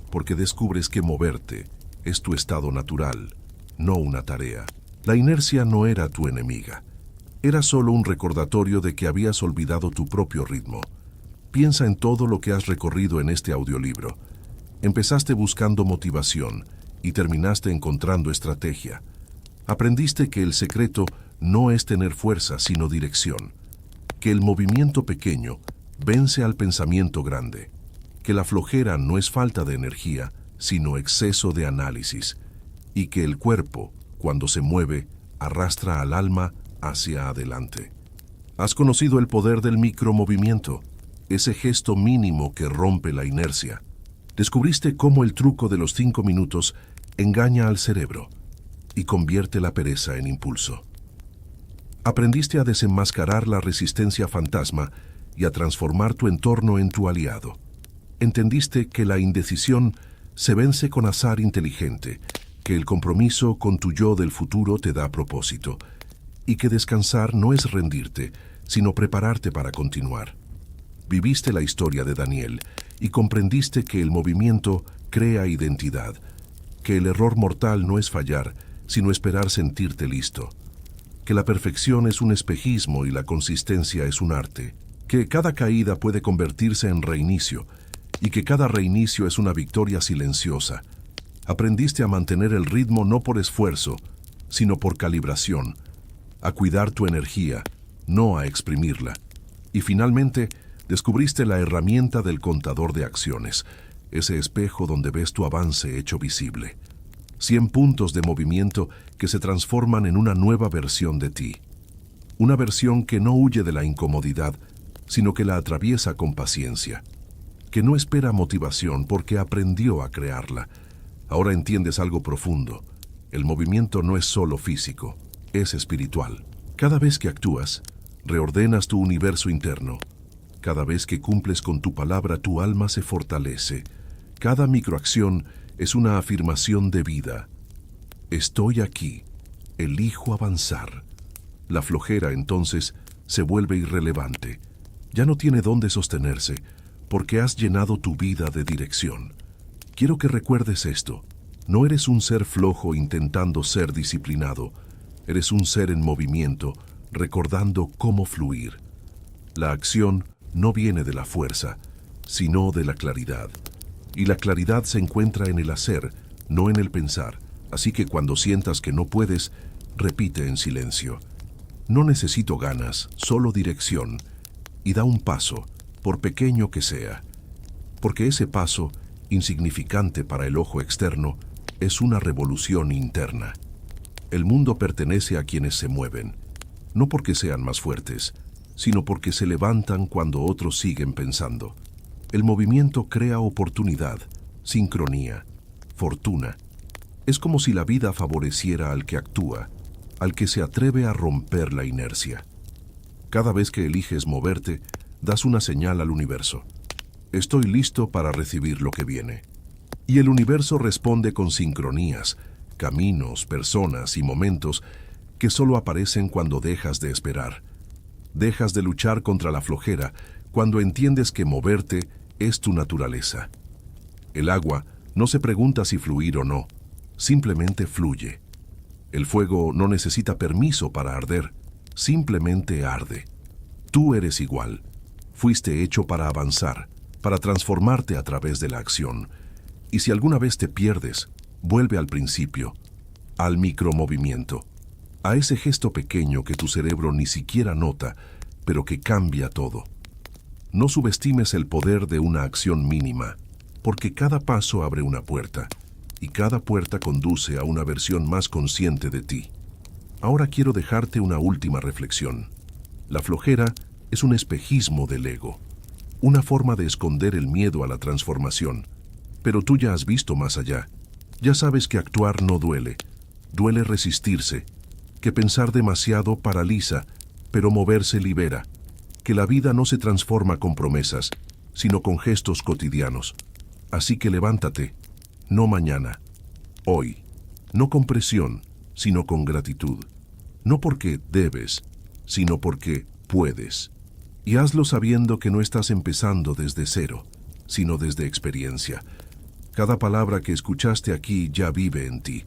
porque descubres que moverte es tu estado natural, no una tarea. La inercia no era tu enemiga. Era solo un recordatorio de que habías olvidado tu propio ritmo. Piensa en todo lo que has recorrido en este audiolibro. Empezaste buscando motivación y terminaste encontrando estrategia. Aprendiste que el secreto no es tener fuerza, sino dirección. Que el movimiento pequeño vence al pensamiento grande. Que la flojera no es falta de energía, sino exceso de análisis. Y que el cuerpo, cuando se mueve, arrastra al alma hacia adelante. Has conocido el poder del micromovimiento, ese gesto mínimo que rompe la inercia. Descubriste cómo el truco de los 5 minutos engaña al cerebro y convierte la pereza en impulso. Aprendiste a desenmascarar la resistencia fantasma y a transformar tu entorno en tu aliado. Entendiste que la indecisión se vence con azar inteligente, que el compromiso con tu yo del futuro te da propósito, y que descansar no es rendirte, sino prepararte para continuar. Viviste la historia de Daniel y comprendiste que el movimiento crea identidad, que el error mortal no es fallar, sino esperar sentirte listo, que la perfección es un espejismo y la consistencia es un arte, que cada caída puede convertirse en reinicio y que cada reinicio es una victoria silenciosa. Aprendiste a mantener el ritmo no por esfuerzo, sino por calibración, a cuidar tu energía, no a exprimirla. Y finalmente, descubriste la herramienta del contador de acciones, ese espejo donde ves tu avance hecho visible. 100 puntos de movimiento que se transforman en una nueva versión de ti. Una versión que no huye de la incomodidad, sino que la atraviesa con paciencia. que no espera motivación porque aprendió a crearla. Ahora entiendes algo profundo. El movimiento no es solo físico, es espiritual. Cada vez que actúas, reordenas tu universo interno. Cada vez que cumples con tu palabra, tu alma se fortalece. Cada microacción es una afirmación de vida. Estoy aquí. Elijo avanzar. La flojera, entonces, se vuelve irrelevante. Ya no tiene dónde sostenerse, porque has llenado tu vida de dirección. Quiero que recuerdes esto. No eres un ser flojo intentando ser disciplinado. Eres un ser en movimiento, recordando cómo fluir. La acción no viene de la fuerza, sino de la claridad. Y la claridad se encuentra en el hacer, no en el pensar. Así que cuando sientas que no puedes, repite en silencio. No necesito ganas, solo dirección. Y da un paso, por pequeño que sea. Porque ese paso, insignificante para el ojo externo, es una revolución interna. El mundo pertenece a quienes se mueven, no porque sean más fuertes, sino porque se levantan cuando otros siguen pensando. El movimiento crea oportunidad, sincronía, fortuna. Es como si la vida favoreciera al que actúa, al que se atreve a romper la inercia. Cada vez que eliges moverte, das una señal al universo. Estoy listo para recibir lo que viene. Y el universo responde con sincronías, caminos, personas y momentos que solo aparecen cuando dejas de esperar. Dejas de luchar contra la flojera cuando entiendes que moverte es tu naturaleza. El agua no se pregunta si fluir o no, simplemente fluye. El fuego no necesita permiso para arder, simplemente arde. Tú eres igual. Fuiste hecho para avanzar, para transformarte a través de la acción. Y si alguna vez te pierdes, vuelve al principio, al micromovimiento, a ese gesto pequeño que tu cerebro ni siquiera nota, pero que cambia todo. No subestimes el poder de una acción mínima, porque cada paso abre una puerta, y cada puerta conduce a una versión más consciente de ti. Ahora quiero dejarte una última reflexión. La flojera es un espejismo del ego, una forma de esconder el miedo a la transformación. Pero tú ya has visto más allá. Ya sabes que actuar no duele, duele resistirse, que pensar demasiado paraliza, pero moverse libera, que la vida no se transforma con promesas, sino con gestos cotidianos. Así que levántate, no mañana, hoy, no con presión, sino con gratitud. No porque debes, sino porque puedes. Y hazlo sabiendo que no estás empezando desde cero, sino desde experiencia. Cada palabra que escuchaste aquí ya vive en ti.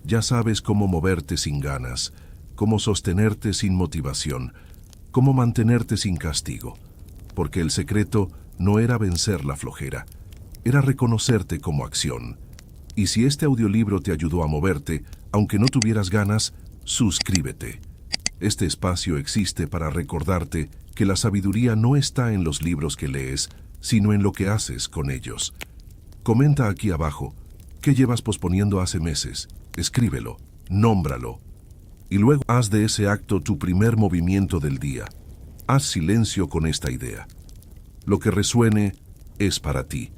Ya sabes cómo moverte sin ganas, cómo sostenerte sin motivación, cómo mantenerte sin castigo. Porque el secreto no era vencer la flojera, era reconocerte como acción. Y si este audiolibro te ayudó a moverte, aunque no tuvieras ganas, suscríbete. Este espacio existe para recordarte que la sabiduría no está en los libros que lees, sino en lo que haces con ellos. Comenta aquí abajo, ¿qué llevas posponiendo hace meses? Escríbelo, nómbralo. Y luego haz de ese acto tu primer movimiento del día. Haz silencio con esta idea. Lo que resuene es para ti.